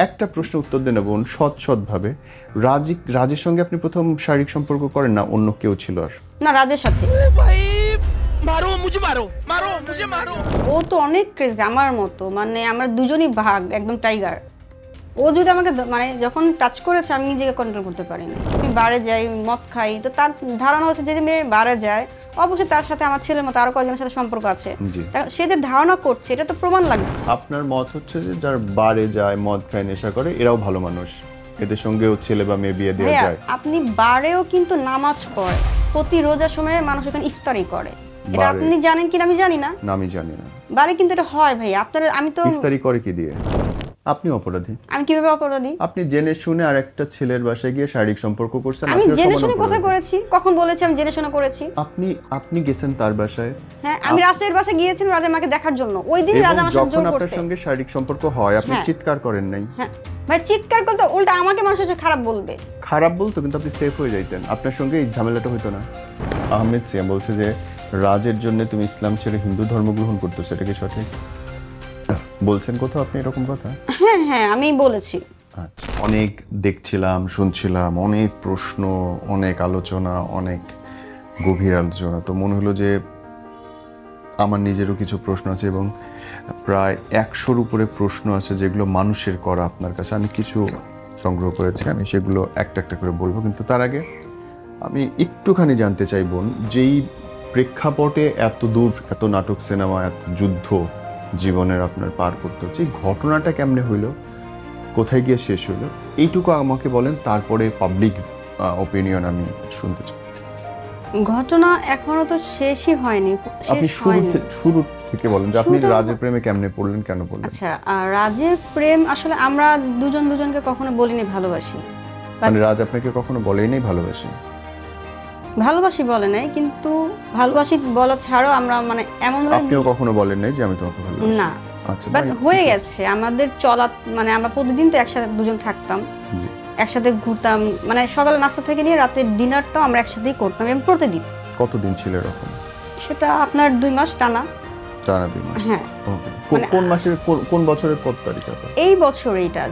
একটা প্রশ্নের উত্তর দেন বোন, সৎভাবে। রাজের সঙ্গে আপনি প্রথম শারীরিক সম্পর্ক করেন না অন্য কেউ ছিল? আর না, রাজের সাথে। ও তো অনেক ক্রেজি আমার মতো, মানে আমরা দুজনই ভাগ, একদম টাইগার। ও যদি আমাকে যখন টাচ করেছে আমি নিজেকে কন্ট্রোল করতে পারিনি। আমি বারে যাই, মদ খাই, তো তার ধারণা হচ্ছে যে মেয়ে বারে যায় অবশ্যই তার সাথে আমার ছেলের মতো আরো কয়েকজনের সাথে সম্পর্ক আছে। সে যে ধারণা করছে এটা তো প্রমাণ লাগবে। আপনার মত হচ্ছে যে যার বারে যায়, মদ খায়, নেশা করে, এরাও ভালো মানুষ, এদের সঙ্গেও ছেলে বা মেয়ে বিয়ে দেওয়া যায়? আপনি বারেও কিন্তু নামাজ পড়ে, প্রতি রোজার সময় মানুষ এখানে ইফতারি করে, এটা আপনি জানেন কিনা আমি জানি না। আমি জানি না। বারে কিন্তু এটা হয় ভাই। আমি তো ইফতারি করে কি দিয়ে? আপনি অপরাধী। আমি কিভাবে অপরাধী? আপনি জেনে শুনে আরেকটা ছেলের বাসায় গিয়ে শারীরিক সম্পর্ক করছেন। আমি জেনে শুনে কথা করেছি? কখন বলেছি আমি জেনে শুনে করেছি? আপনি গেছেন তার বাসায়? হ্যাঁ, আমি রাজের বাসায় গিয়েছিলাম রাজা আমাকে দেখার জন্য। ওই দিন রাজা আমার সাথে জোর করছে। যখন আপনার সঙ্গে শারীরিক সম্পর্ক হয় আপনি চিৎকার করেন নাই? হ্যাঁ ভাই, চিৎকার করতে উল্টা আমাকে মানুষ এসে খারাপ বলবে। খারাপ বলতো কিন্তু আপনি সেফ হয়ে যাইতেন, আপনার সঙ্গে এই ঝামেলাটা হতো না। আহমেদ সিয়াম বলছে যে রাজের জন্য তুমি ইসলাম ছেড়ে হিন্দু ধর্ম গ্রহণ করতো, সেটা কি সঠিক? বলছেন কোথাও আপনি এরকম কথা? হ্যাঁ হ্যাঁ, আমি বলেছি। আচ্ছা, অনেক দেখছিলাম, শুনছিলাম, অনেক প্রশ্ন, অনেক আলোচনা, অনেক গভীর আলোচনা। তো মনে হলো যে আমার নিজেরও কিছু প্রশ্ন আছে এবং প্রায় 100-র উপরে প্রশ্ন আছে যেগুলো মানুষের করা আপনার কাছে। আমি কিছু সংগ্রহ করেছি, আমি সেগুলো একটা একটা করে বলবো, কিন্তু তার আগে আমি একটুখানি জানতে চাই বোন, যেই প্রেক্ষাপটে এত দূর, এত নাটক, সিনেমা, এত যুদ্ধ জীবনের আপনার পার করতে হচ্ছে, এই ঘটনাটা কেমনে হইলো, কোথায় গিয়ে শেষ হলো, এইটুকু আমাকে বলেন, তারপরে পাবলিক ওপিনিয়ন আমি শুনতে চাই। ঘটনা এখনো তো শেষই হয়নি। আপনি শুরু থেকে বলেন যে আপনি রাজের প্রেমে কেমনে পড়লেন, কেন পড়লেন? আচ্ছা, রাজের প্রেম আসলে আমরা দুজনকে কখনো বলিনি ভালোবাসি। মানে রাজ আপনাকে কখনো বলেই নাই ভালোবাসি? ভালোবাসি বলে নাই, কিন্তু ভালোবাসি বলা ছাড়াও আমরা এমন আপনিও কখনো বলেন নাই যে আমি তোমাকে ভালোবাসি? না। আচ্ছা, বাট হয়ে গেছে আমাদের চলা, আমরা প্রতিদিন তো একসাথে দুজন থাকতাম, একসাথে ঘুরতাম, সকালে নাস্তা থেকে নিয়ে রাতের ডিনারটাও আমরা একসাথেই করতাম এবং প্রতিদিন। কতদিন ছিল এরকম? সেটা আপনার 2 মাস টানা। 2 মাস? হ্যাঁ। কোন মাসের, কোন বছরের কত তারিখ? এই বছর, এইটা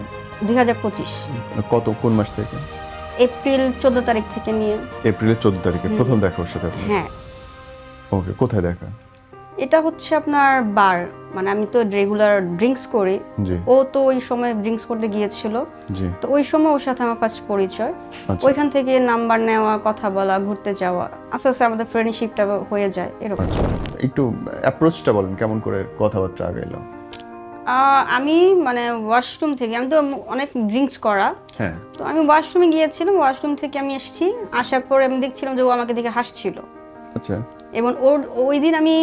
2025। কোন মাস থেকে? এপ্রিল 14 তারিখ থেকে নিয়ে। এপ্রিলের 14 তারিখে প্রথম দেখা ওর সাথে? হ্যাঁ। ওকে, কোথায় দেখা? এটা হচ্ছে আপনার বার, আমি তো রেগুলার ড্রিঙ্কস করি, ও তো ওই সময় ড্রিঙ্কস করতে গিয়েছিল, তো ওই সময় ওর সাথে আমার ফার্স্ট পরিচয়। ওইখান থেকে নাম্বার নেওয়া, কথা বলা, ঘুরতে যাওয়া, আস্তে আস্তে আমাদের ফ্রেন্ডশিপটা হয়ে যায় এরকম। একটু অ্যাপ্রোচটা বলেন, কেমন করে কথাবার্তা আগাইলো? আমি ওয়াশরুম থেকে, আমি তো অনেক ড্রিঙ্কস করা, হ্যাঁ, তো আমি ওয়াশরুমে গিয়েছিলাম, ওয়াশরুম থেকে আমি এসেছি, আসার পর আমি দেখছিলাম যে ও আমাকে দেখে হাসছিল। আচ্ছা। এবং ওই দিন আমি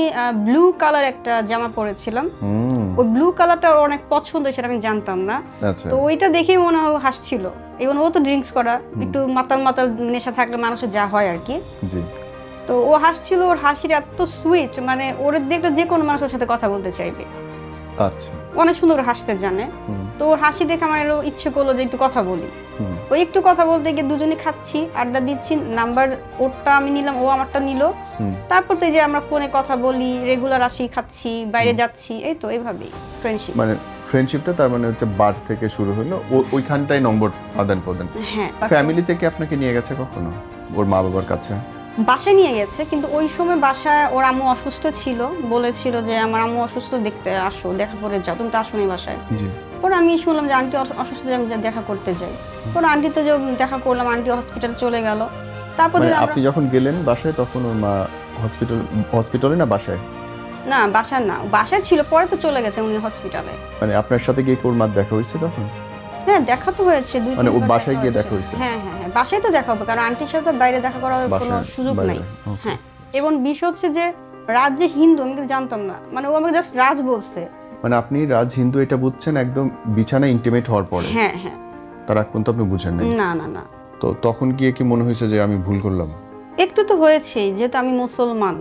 ব্লু কালার একটা জামা পরেছিলাম, ওই ব্লু কালারটা ওর অনেক পছন্দ, সেটা আমি জানতাম না। তো ওইটা দেখেই মনে হয় হাসছিল। এবং ও তো ড্রিঙ্কস করা, একটু মাতাল নেশা থাকলে মানুষের যা হয় আর কি। তো ও হাসছিল, ওর হাসির এত সুইট, ওর দেখলে যে কোনো মানুষের সাথে কথা বলতে চাইবে। আচ্ছা, অনেক সুন্দর হাসতে জানে। তো ওর হাসি দেখে আমার ইচ্ছে করলো যে একটু কথা বলি। ওই একটু কথা বলতে গিয়ে দুজনে খাচ্ছি, আড্ডা দিচ্ছি, নাম্বার ওরটা আমি নিলাম, ও আমারটা নিল। তারপর তো এই যে আমরা ফোনে কথা বলি, রেগুলার আসি, খাচ্ছি, বাইরে যাচ্ছি, এই তো এইভাবেই ফ্রেন্ডশিপ। ফ্রেন্ডশিপটা তার হচ্ছে বার থেকে শুরু হলো, ওইখানটাই নম্বর আদান প্রদান। হ্যাঁ। ফ্যামিলি থেকে আপনাকে নিয়ে গেছে কখনো ওর মা বাবার কাছে? বাসায় নিয়ে গেছে, কিন্তু ওই সময় বাসায় ওর আম্মু অসুস্থ ছিল, বলেছিল যে আমার আম্মু অসুস্থ, দেখতে আসো, দেখা করে যাও, তুমি তো আসোনি বাসায়। ওরা আমি শুনলাম যে আন্টি অসুস্থ, আমি দেখা করতে যাই। ওরা আন্টি তো দেখা করলাম, আন্টি হসপিটাল চলে গেল। তারপর আপনি যখন গেলেন বাসায় তখন ওর মা হসপিটালে না বাসায়? না, বাসায় না, বাসায় ছিল, পরে তো চলে গেছে উনি হসপিটালে। আপনার সাথে গিয়ে ওর মা দেখা হয়েছে তখন? হ্যাঁ, দেখা তো হয়েছে, ও বাসায় গিয়ে দেখা হয়েছে? হ্যাঁ হ্যাঁ হ্যাঁ, বাসায় তো দেখা হবে, কারণ আন্টির সাথে বাইরে দেখা করার কোনো সুযোগ নাই। হ্যাঁ। এবং বিষয় হচ্ছে যে রাজ যে হিন্দু আমি কিন্তু জানতাম না, ও আমাকে জাস্ট রাজ বলছে। আপনি রাজ হিন্দু এটা বুঝছেন একদম বিছানা ইন্টিমেট হওয়ার পরে? হ্যাঁ হ্যাঁ। তার আগ পর্যন্ত আপনি বুঝেন নাই? না না না। তো তখন গিয়ে কি মনে হয়েছে যে আমি ভুল করলাম? একটু তো হয়েছেই, যেহেতু আমি মুসলমান,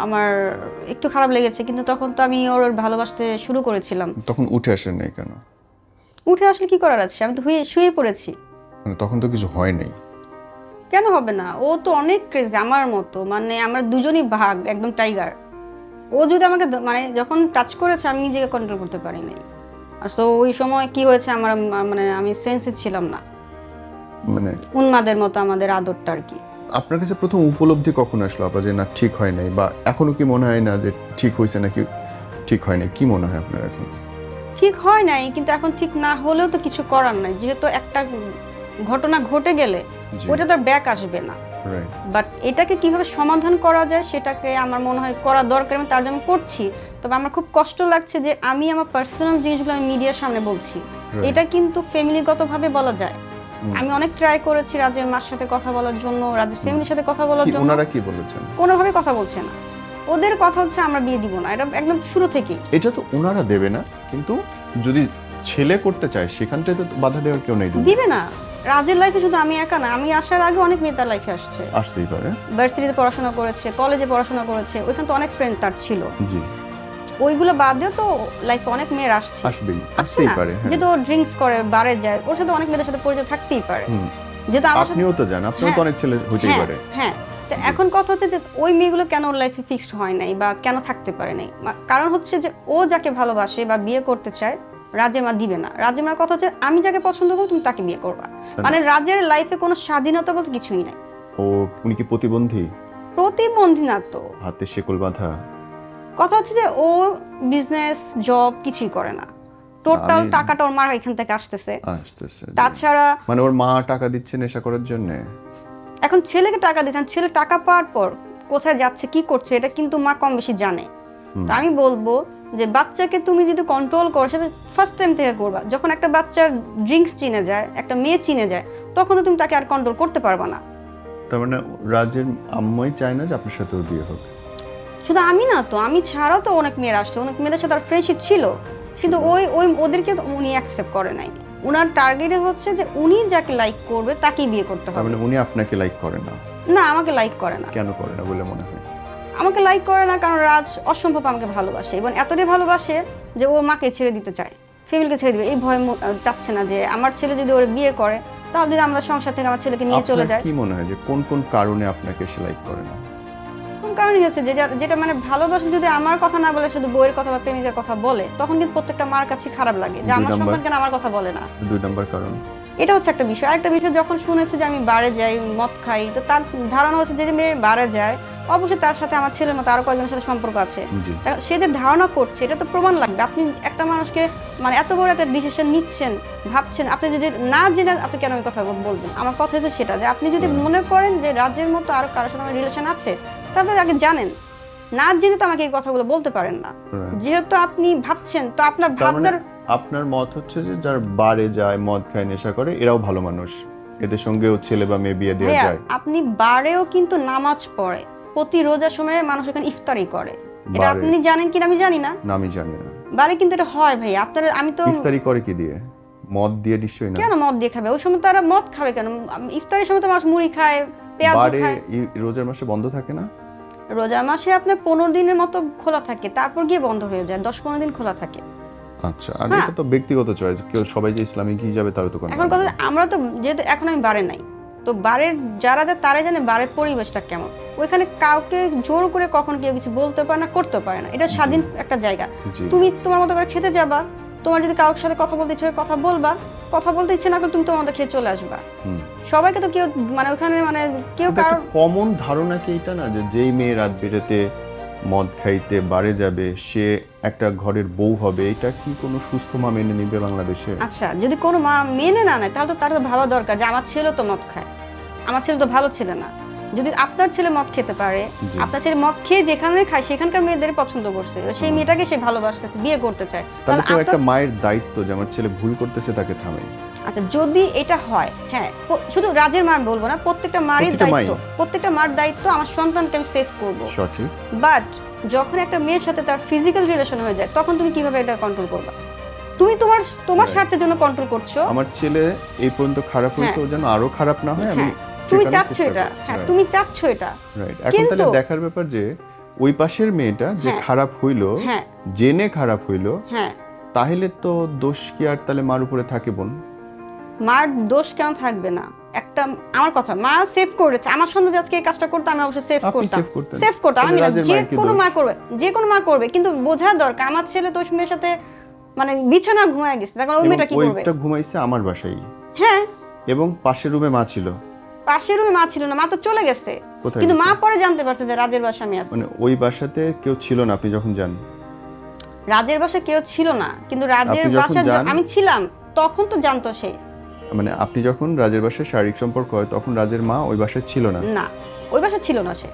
আমার একটু খারাপ লেগেছে, কিন্তু তখন তো আমি ওর ভালোবাসতে শুরু করেছিলাম। তখন উঠে আসেন নাই কেন? উঠে আসলে কি করার আছে, আমি তো শুয়ে পড়েছি। তখন তো কিছু হয় নাই? কেন হবে না, ও তো অনেক ক্রেজি আমার মতো, আমরা দুজনই ভাগ, একদম টাইগার। ও যদি আমাকে যখন টাচ করেছে আমি নিজেকে কন্ট্রোল করতে পারি নাই। আর সো ওই সময় কি হয়েছে আমার মানে আমি সেন্সে ছিলাম না, মানে উন্মাদের মতো আমাদের আদরটা আর কি। আপনার কাছে প্রথম উপলব্ধি কখন আসলো আপা যে না ঠিক হয় নাই, বা এখনো কি মনে হয় না যে ঠিক হয়েছে নাকি ঠিক হয় নাই, কি মনে হয় আপনার এখন? ঠিক হয় নাই, কিন্তু এখন ঠিক না হলেও তো কিছু করার নাই, যেহেতু একটা ঘটনা ঘটে গেলে ওটা তো ব্যাক আসবে না। বাট এটাকে কিভাবে সমাধান করা যায় সেটাকে আমার মনে হয় করা দরকার, এবং তার জন্য করছি। তবে আমার খুব কষ্ট লাগছে যে আমি আমার পার্সোনাল জিনিসগুলো আমি মিডিয়ার সামনে বলছি, এটা কিন্তু ফ্যামিলিগতভাবে বলা যায়। আমি অনেক ট্রাই করেছি রাজের মার সাথে কথা বলার জন্য, রাজের ফ্যামিলির সাথে কথা বলার জন্য। ওনারা কি বলেছেন? কোনোভাবে কথা বলছে না, ওদের কথা হচ্ছে আমরা বিয়ে দিব না, এটা একদম শুরু থেকেই। এটা তো ওনারা দেবে না, কিন্তু যদি ছেলে করতে চায় সেখান থেকে তো বাধা দেওয়ার কেউ নেই। দিবে না। রাজের লাইফে শুধু আমি একা না, আমি আসার আগে অনেক মেয়ে তার লাইফে আসছে, আসতেই পারে। ভার্সিটিতে পড়াশোনা করেছে, কলেজে পড়াশোনা করেছে, ওইখানে তো অনেক ফ্রেন্ড তার ছিল। জি, ওইগুলো বাদ দিয়েও তো লাইফে অনেক মেয়ের আসছে, আসবেই, আসতেই পারে। যেহেতু ড্রিঙ্কস করে, বারে যায়, ওর সাথে অনেক মেয়েদের সাথে পরিচয় থাকতেই পারে। যেহেতু আপনিও তো জানেন, আপনারও তো অনেক ছেলে হতেই পারে। হ্যাঁ, তো এখন কথা হচ্ছে যে ওই মেয়েগুলো কেন ওর লাইফে ফিক্সড হয় নাই বা কেন থাকতে পারে নাই, কারণ হচ্ছে যে ও যাকে ভালোবাসে বা বিয়ে করতে চায় রাজের মা দিবে না। রাজের মার কথা হচ্ছে আমি যাকে পছন্দ করি তুমি তাকে বিয়ে করবা, মানে রাজের লাইফে কোনো স্বাধীনতা বলতে কিছুই নাই। ও উনি কি প্রতিবন্ধী? প্রতিবন্ধী না তো, হাতে শেকল বাঁধা। কথা হচ্ছে যে ও বিজনেস জব কিছুই করে না, টোটাল টাকাটা ওর মার এখান থেকে আসতেছে। তাছাড়া মানে ওর মা টাকা দিচ্ছে নেশা করার জন্য, এখন ছেলেকে টাকা দিচ্ছেন, ছেলে টাকা পাওয়ার পর কোথায় যাচ্ছে কি করছে এটা কিন্তু মা কম বেশি জানে। তো আমি বলবো যে বাচ্চাকে তুমি যদি কন্ট্রোল করো সেটা ফার্স্ট টাইম থেকে করবা। যখন একটা বাচ্চার ড্রিঙ্কস চিনে যায়, একটা মেয়ে চিনে যায়, তখন তো তুমি তাকে আর কন্ট্রোল করতে পারবা না। তার মানে রাজের আম্মাই চায় না যে আপনার সাথে ওর বিয়ে হোক? শুধু আমি না তো, আমি ছাড়াও তো অনেক মেয়ের আসছে, অনেক মেয়েদের সাথে তার ফ্রেন্ডশিপ ছিল, কিন্তু ওদেরকে উনি অ্যাকসেপ্ট করে নাই। উনার টার্গেটে হচ্ছে যে উনি যাকে লাইক করবে তাকেই বিয়ে করতে হবে। মানে উনি আপনাকে লাইক করে না? না, আমাকে লাইক করে না। কেন করে না বলে মনে হয়? আমাকে লাইক করে না কারণ রাজ অসম্ভব আমাকে ভালোবাসে, এবং এতটাই ভালোবাসে যে ও মাকে ছেড়ে দিতে চায়, ফ্যামিলিকে ছেড়ে দিবে, এই ভয় চাচ্ছে না যে আমার ছেলে যদি ওর বিয়ে করে তাহলে যদি আমরা সংসার থেকে আমার ছেলেকে নিয়ে চলে যায়। কি মনে হয় যে কোন কোন কারণে আপনাকে সে লাইক করে না? কোন কারণে হচ্ছে যে যেটা মানে ভালোবাসে যদি আমার কথা না বলে শুধু বইয়ের কথা বা প্রেমিকের কথা বলে, তখন কিন্তু প্রত্যেকটা মার কাছে খারাপ লাগে যে আমার সন্তান কেন আমার কথা বলে না। 2 নম্বর কারণ এটা হচ্ছে একটা বিষয়। আরেকটা বিষয়, যখন শুনেছে যে আমি বারে যাই, মদ খাই, তো তার ধারণা হচ্ছে যে মেয়ে বারে যায় অবশ্যই তার সাথে আমার ছেলের মতো আরো কয়েকজনের সাথে সম্পর্ক আছে। সে যে ধারণা করছে এটা তো প্রমাণ লাগবে। আপনি একটা মানুষকে মানে এত বড় একটা ডিসিশন নিচ্ছেন, ভাবছেন, আপনি যদি না জেনে আপনি কেন ওই কথা বলবেন? আমার কথা হচ্ছে সেটা যে আপনি যদি মনে করেন যে রাজের মতো আরো কারোর সাথে আমার রিলেশন আছে, তাহলে আগে জানেন, না জেনে তো আমাকে এই কথাগুলো বলতে পারেন না। যেহেতু আপনি ভাবছেন, তো আপনার ভাবনার আপনার মত হচ্ছে যে যার বারে যায়, মদ খায়, নেশা করে, এরাও ভালো মানুষ, এদের সঙ্গেও ছেলে বা মেয়ে বিয়ে দেওয়া যায়। আপনি বারেও কিন্তু নামাজ পড়ে, প্রতি রোজার সময় মানুষ এখানে ইফতারি করে, এটা আপনি জানেন কি? আমি জানি না, আমি জানি না। বারে কিন্তু এটা হয় ভাই। আপনারা আমি তো ইফতারি করে কি দিয়ে? মদ দিয়ে নিশ্চয়ই না। কেন মদ দিয়ে খাবে? ওই সময় তারা মদ খাবে কেন? ইফতারের সময় তো মানুষ মুড়ি খায়, পেঁয়াজ খায়। রোজার মাসে বন্ধ থাকে না? রোজার মাসে আপনার 15 দিনের মতো খোলা থাকে, তারপর গিয়ে বন্ধ হয়ে যায়, 10-15 দিন খোলা থাকে। আচ্ছা, আর এটা তো ব্যক্তিগত চয়েস, কেউ সবাই যে ইসলামিক হিসাবে তার তো কোনো। এখন কথা, আমরা তো যেহেতু এখন আমি বারে নাই, তো বারের যারা তারাই জানে বারের পরিবেশটা কেমন। ওইখানে কাউকে জোর করে কখন কেউ কিছু বলতে পারে না, করতে পারে না, এটা স্বাধীন একটা জায়গা। তুমি তোমার মতো করে খেতে যাবা, তোমার যদি কারোর সাথে কথা বলতে ইচ্ছে হয় কথা বলবা, কথা বলতে ইচ্ছে না করলে তুমি তোমার মতো খেয়ে চলে আসবা। সবাইকে তো কেউ মানে ওখানে মানে কেউ কারোর কমন ধারণা কি এটা না যে যেই মেয়ে রাত বেরোতে মদ খাইতে বারে যাবে সে একটা ঘরের বউ হবে, এটা কি কোনো সুস্থ মা মেনে নিবে বাংলাদেশে? আচ্ছা, যদি কোনো মা মেনে না নেয় তাহলে তো তার তো ভাবা দরকার যে আমার ছেলে তো মদ খায়, আমার ছেলে তো ভালো ছেলে না। যদি আপনার ছেলে মদ খেতে পারে, আপনার ছেলে মদ খেয়ে যেখানে খায় সেখানকার মেয়েদের পছন্দ করছে, সেই মেয়েটাকে সে ভালোবাসতেছে, বিয়ে করতে চায়, তাহলে তো একটা মায়ের দায়িত্ব যে আমার ছেলে ভুল করতেছে তাকে থামাই। আচ্ছা, যদি এটা হয়, হ্যাঁ, শুধু রাজের মা বলবো না, প্রত্যেকটা মারই দায়িত্ব, প্রত্যেকটা মার দায়িত্ব আমার সন্তানকে আমি সেভ করব। সঠিক। বাট যখন একটা মেয়ের সাথে তার ফিজিক্যাল রিলেশন হয়ে যায় তখন তুমি কিভাবে এটা কন্ট্রোল করবা? তুমি তোমার স্বার্থের জন্য কন্ট্রোল করছো। আমার ছেলে এই পর্যন্ত খারাপ হয়েছে, ও যেন আরো খারাপ না হয়, আমি তুমি চাচ্ছো এটা। হ্যাঁ, তুমি চাচ্ছো এটা। রাইট। এখন তাহলে দেখার ব্যাপার যে ওই পাশের মেয়েটা যে খারাপ হইলো, জেনে খারাপ হইলো, তাহলে তো দোষ কি আর তাহলে মার উপরে থাকে? বোন, মার দোষ কেন থাকবে না? একটা আমার কথা, মা সেভ করেছে, আমার সন্তান আজকে এই কাজটা করতে আমি অবশ্যই সেভ করতাম। আমি যে কোনো মা করবে, যে কোনো মা করবে, কিন্তু বোঝা দরকার আমার ছেলে তো মেয়ের সাথে মানে বিছানা ঘুমায় গেছে, তখন ওই মেয়েটা কি করবে? ওইটা ঘুমাইছে আমার বাসায়। হ্যাঁ, এবং পাশের রুমে মা ছিল। পাশের রুমে মা ছিল না, মা তো চলে গেছে, কিন্তু মা পরে জানতে পারছে যে রাজের বাসা আমি আছি। মানে ওই বাসাতে কেউ ছিল না আপনি যখন যান? রাজের বাসা কেউ ছিল না, কিন্তু রাজের বাসা আমি ছিলাম তখন তো জানতো সে। মানে আপনি যখন রাজের বাসায় শারীরিক সম্পর্ক হয় তখন রাজের মা ওই বাসায় ছিল না? না, ওই বাসা ছিল না সে।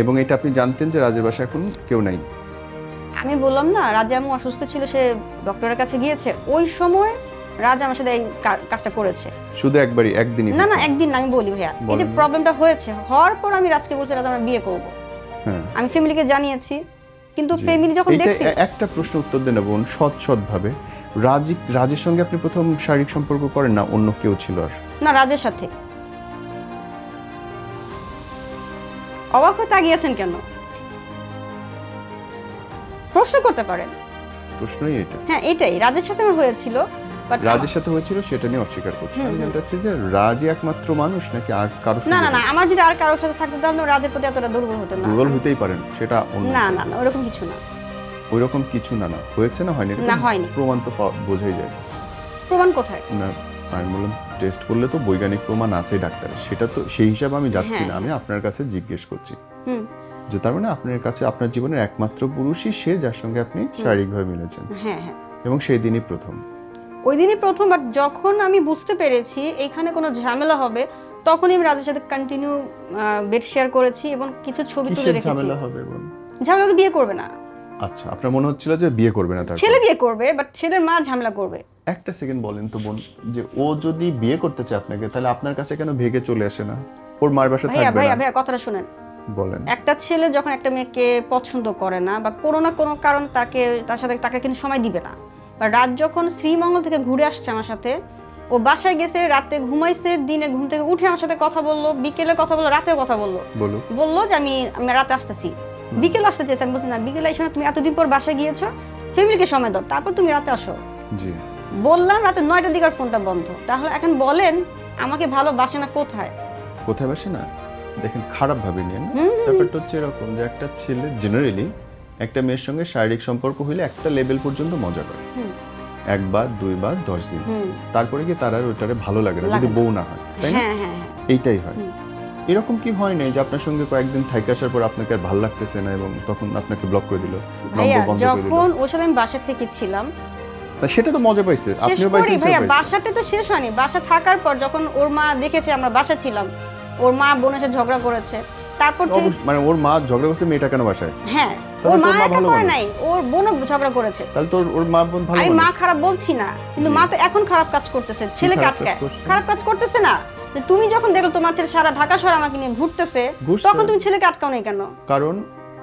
এবং এটা আপনি জানতেন যে রাজের বাসায় এখন কেউ নাই? আমি বললাম না, রাজা আম্মু অসুস্থ ছিল, সে ডক্টরের কাছে গিয়েছে, ওই সময় রাজা আমার সাথে এই কাজটা করেছে। শুধু একবারই, একদিনই? না না, একদিন না, আমি বলি ভাইয়া, এই যে প্রবলেমটা হয়েছে হওয়ার পর আমি রাজকে বলছি রাজ আমরা বিয়ে করব। হ্যাঁ, আমি ফ্যামিলিকে জানিয়েছি, কিন্তু ফ্যামিলি যখন দেখছে। একটা প্রশ্ন উত্তর দেন বোন, সৎ ভাবে। রাজের সঙ্গে আপনি প্রথম শারীরিক সম্পর্ক করেন না অন্য কেউ ছিল? আর না, রাজের সাথে। অবাক হয়ে তাকিয়েছেন কেন? প্রশ্ন করতে পারেন। প্রশ্নই এটা? হ্যাঁ, এটাই, রাজের সাথে আমার হয়েছিল। রাজের সাথে হয়েছিল সেটা নিয়ে অস্বীকার করছি। আমি জানতে চাচ্ছি যে রাজই একমাত্র মানুষ নাকি আর কারো সাথে? না না না, আমার যদি আর কারোর সাথে থাকতো তাহলে রাজের প্রতি এতটা দুর্বল হতো না। দুর্বল হতেই পারেন, সেটা অন্য। না না না, ওরকম কিছু না। ওইরকম কিছু না? না হয়েছে না হয়নি? না, হয়নি। প্রমাণ তো বোঝাই যায়। প্রমাণ কোথায়? না, আমি বললাম টেস্ট করলে তো বৈজ্ঞানিক প্রমাণ আছে ডাক্তারের, সেটা তো সেই হিসাবে আমি যাচ্ছি না, আমি আপনার কাছে জিজ্ঞেস করছি যে তার মানে আপনার কাছে আপনার জীবনের একমাত্র পুরুষই সে যার সঙ্গে আপনি শারীরিকভাবে মিলেছেন? হ্যাঁ হ্যাঁ। এবং সেই দিনই প্রথম? ওই দিনই প্রথম, বাট যখন আমি বুঝতে পেরেছি এখানে কোনো ঝামেলা হবে তখনই আমি রাজের সাথে কন্টিনিউ বেড শেয়ার করেছি এবং কিছু ছবি তুলে রেখেছি। ঝামেলা হবে? ঝামেলা তো বিয়ে করবে না। আচ্ছা, আপনার মনে হচ্ছিল যে বিয়ে করবে না? তার ছেলে বিয়ে করবে, বাট ছেলের মা ঝামেলা করবে। একটা সেকেন্ড বলেন তো বোন, যে ও যদি বিয়ে করতে চায় আপনাকে, তাহলে আপনার কাছে কেন ভেগে চলে আসে না? ওর মার বাসা থাকবে না? ভাইয়া কথাটা শুনেন। বলেন। একটা ছেলে যখন একটা মেয়েকে পছন্দ করে না বা কোনো না কোনো কারণ তাকে কিন্তু সময় দিবে না। বা রাত যখন শ্রীমঙ্গল থেকে ঘুরে আসছে আমার সাথে, ও বাসায় গেছে, রাতে ঘুমাইছে, দিনে ঘুম থেকে উঠে আমার সাথে কথা বললো, বিকেলে কথা বললো, রাতেও কথা বললো যে আমি রাতে আসতেছি, বিকেলে আসতে চেয়েছি। আমি বলছি না, বিকেলে এসে তুমি এতদিন পর বাসায় গিয়েছো, ফ্যামিলিকে সময় দাও, তারপর তুমি রাতে আসো। জি বললাম রাতে 9টার দিকে ফোনটা বন্ধ। তাহলে এখন বলেন আমাকে ভালোবাসে না কোথায় বাসে না? দেখেন, খারাপ ভাবে নিয়ে না, ব্যাপারটা হচ্ছে এরকম যে একটা ছেলে জেনারেলি একটা মেয়ের সঙ্গে শারীরিক সম্পর্ক হইলে একটা লেভেল পর্যন্ত মজা করে, একবার, দুইবার, 10 দিন, তারপরে কি তার আর ওইটারে ভালো লাগে না, যদি বউ না হয়, তাই না? এইটাই হয়। এরকম কি হয় নাই যে আপনার সঙ্গে কয়েকদিন থাইকে আসার পর আপনাকে আর ভালো লাগতেছে না এবং তখন আপনাকে ব্লক করে দিল, নম্বর বন্ধ করে দিল? যখন ওর সাথে আমি বাসা থেকে ছিলাম, তা সেটা তো মজা পাইছে, আপনিও পাইছেন। ভাইয়া বাসাটা তো শেষ হয়নি। বাসা থাকার পর যখন ওর মা দেখেছে আমরা বাসা ছিলাম, ওর মা বোনের সাথে ঝগড়া করেছে, তারপর মানে ওর মা ঝগড়া করছে মেয়েটা কেন বাসায়? হ্যাঁ, ওর মা ভালো করে নাই, ওর বোনও ঝগড়া করেছে। তাহলে তো ওর মা বোন ভালো। আমি মা খারাপ বলছি না, কিন্তু মা তো এখন খারাপ কাজ করতেছে, ছেলেকে আটকায় খারাপ কাজ করতেছে না। তুমি যখন দেখো তোমার ছেলে সারা ঢাকা শহর আমাকে নিয়ে ঘুরতেছে, তখন তুমি ছেলেকে আটকাও নাই কেন? কারণ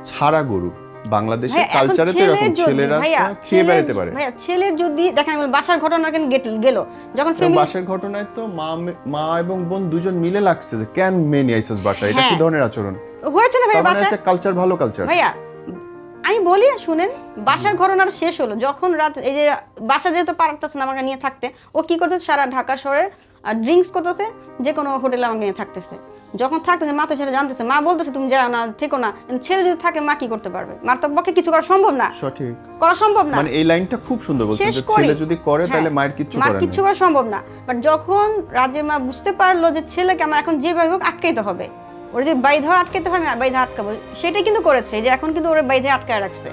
ছাড়া গরু বাংলাদেশের কালচারে তো এরকম, ছেলেরা খেয়ে বেড়াতে পারে। ভাইয়া ছেলে যদি দেখেন বাসার ঘটনা কেন গেল, যখন বাসার ঘটনায় তো মা এবং বোন দুজন মিলে লাগছে যে কেন মেয়ে নিয়ে আইছস বাসায়, এটা কি ধরনের আচরণ হয়েছে না ভাইয়া? বাসার কালচার ভালো কালচার। ভাইয়া আমি বলি শুনেন, বাসার ঘটনাটা শেষ হলো যখন রাত, এই যে বাসা যেহেতু পারতেছে না আমাকে নিয়ে থাকতে, ও কি করতেছে সারা ঢাকা শহরে ড্রিঙ্কস করতেছে, যে কোনো হোটেলে আমাকে নিয়ে থাকতেছে। যখন থাকতেছে মা তো সেটা জানতেছে, মা বলতেছে তুমি যাও না, থেকো না। ছেলে যদি থাকে মা কি করতে পারবে? মার তো পক্ষে কিছু করা সম্ভব না। সঠিক, করা সম্ভব না। মানে এই লাইনটা খুব সুন্দর বলছেন যে ছেলে যদি করে তাহলে মায়ের কিছু করা সম্ভব না। বাট যখন রাজের মা বুঝতে পারলো যে ছেলেকে আমার এখন যেভাবে হোক আটকাইতে হবে, ওর যে বাইধা আটকাইতে হবে, আমি বাইধা আটকাবো, সেটাই কিন্তু করেছে, যে এখন কিন্তু ওরা বাইধা আটকায় রাখছে।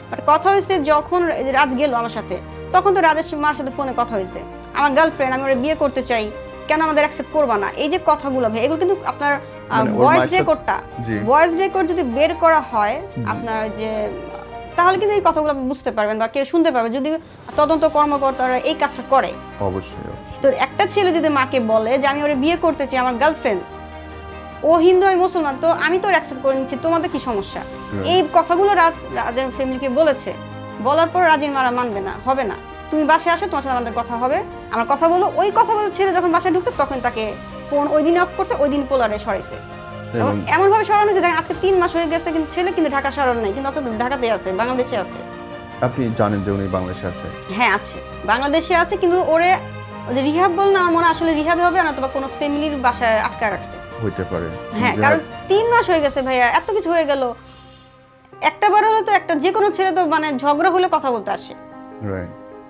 বাট কথা হয়েছে যখন রাজ গেল আমার সাথে, তখন তো রাজের মার সাথে ফোনে কথা হয়েছে, আমার গার্লফ্রেন্ড, আমি ওরা বিয়ে করতে চাই, কেন আমাদের অ্যাকসেপ্ট করবা না? এই যে কথাগুলো ভাই, এগুলো কিন্তু আপনার ভয়েস রেকর্ড যদি বের করা হয় আপনার যে, তাহলে কিন্তু এই কথাগুলো বুঝতে পারবেন বা কেউ শুনতে পারবে, যদি তদন্ত কর্মকর্তারা এই কাজটা করে। অবশ্যই। তো একটা ছেলে যদি মাকে বলে যে আমি ওরে বিয়ে করতে চাই, আমার গার্লফ্রেন্ড, ও হিন্দু আমি মুসলমান, তো আমি তো অ্যাকসেপ্ট করে নিচ্ছি, তোমাদের কি সমস্যা? এই কথাগুলো রাজের ফ্যামিলিকে বলেছে, বলার পর রাজির মারা মানবে না, হবে না, তুমি বাসায় আসো, তোমার সাথে আমাদের কথা হবে, আমার কথা বলো। ওই কথা বলে ছেলে যখন বাসায় ঢুকছে তখন তাকে ফোন ওই দিন অফ করছে, ওই দিন পোলারে সরাইছে। এমন ভাবে সরানো হয়েছে, দেখেন আজকে 3 মাস হয়ে গেছে, কিন্তু ছেলে কিন্তু ঢাকা সরানো নাই, কিন্তু অথচ ঢাকাতে আছে, বাংলাদেশে আছে। আপনি জানেন যে উনি বাংলাদেশে আছে? হ্যাঁ আছে, বাংলাদেশে আছে, কিন্তু ওরে যে রিহাব বল না, আমার মনে আসলে রিহাবে হবে না, অথবা কোনো ফ্যামিলির বাসায় আটকা রাখছে, হইতে পারে। হ্যাঁ, কারণ 3 মাস হয়ে গেছে ভাইয়া, এত কিছু হয়ে গেল। একটা বার হলো তো একটা যে কোনো ছেলে তো মানে ঝগড়া হলে কথা বলতে আসে,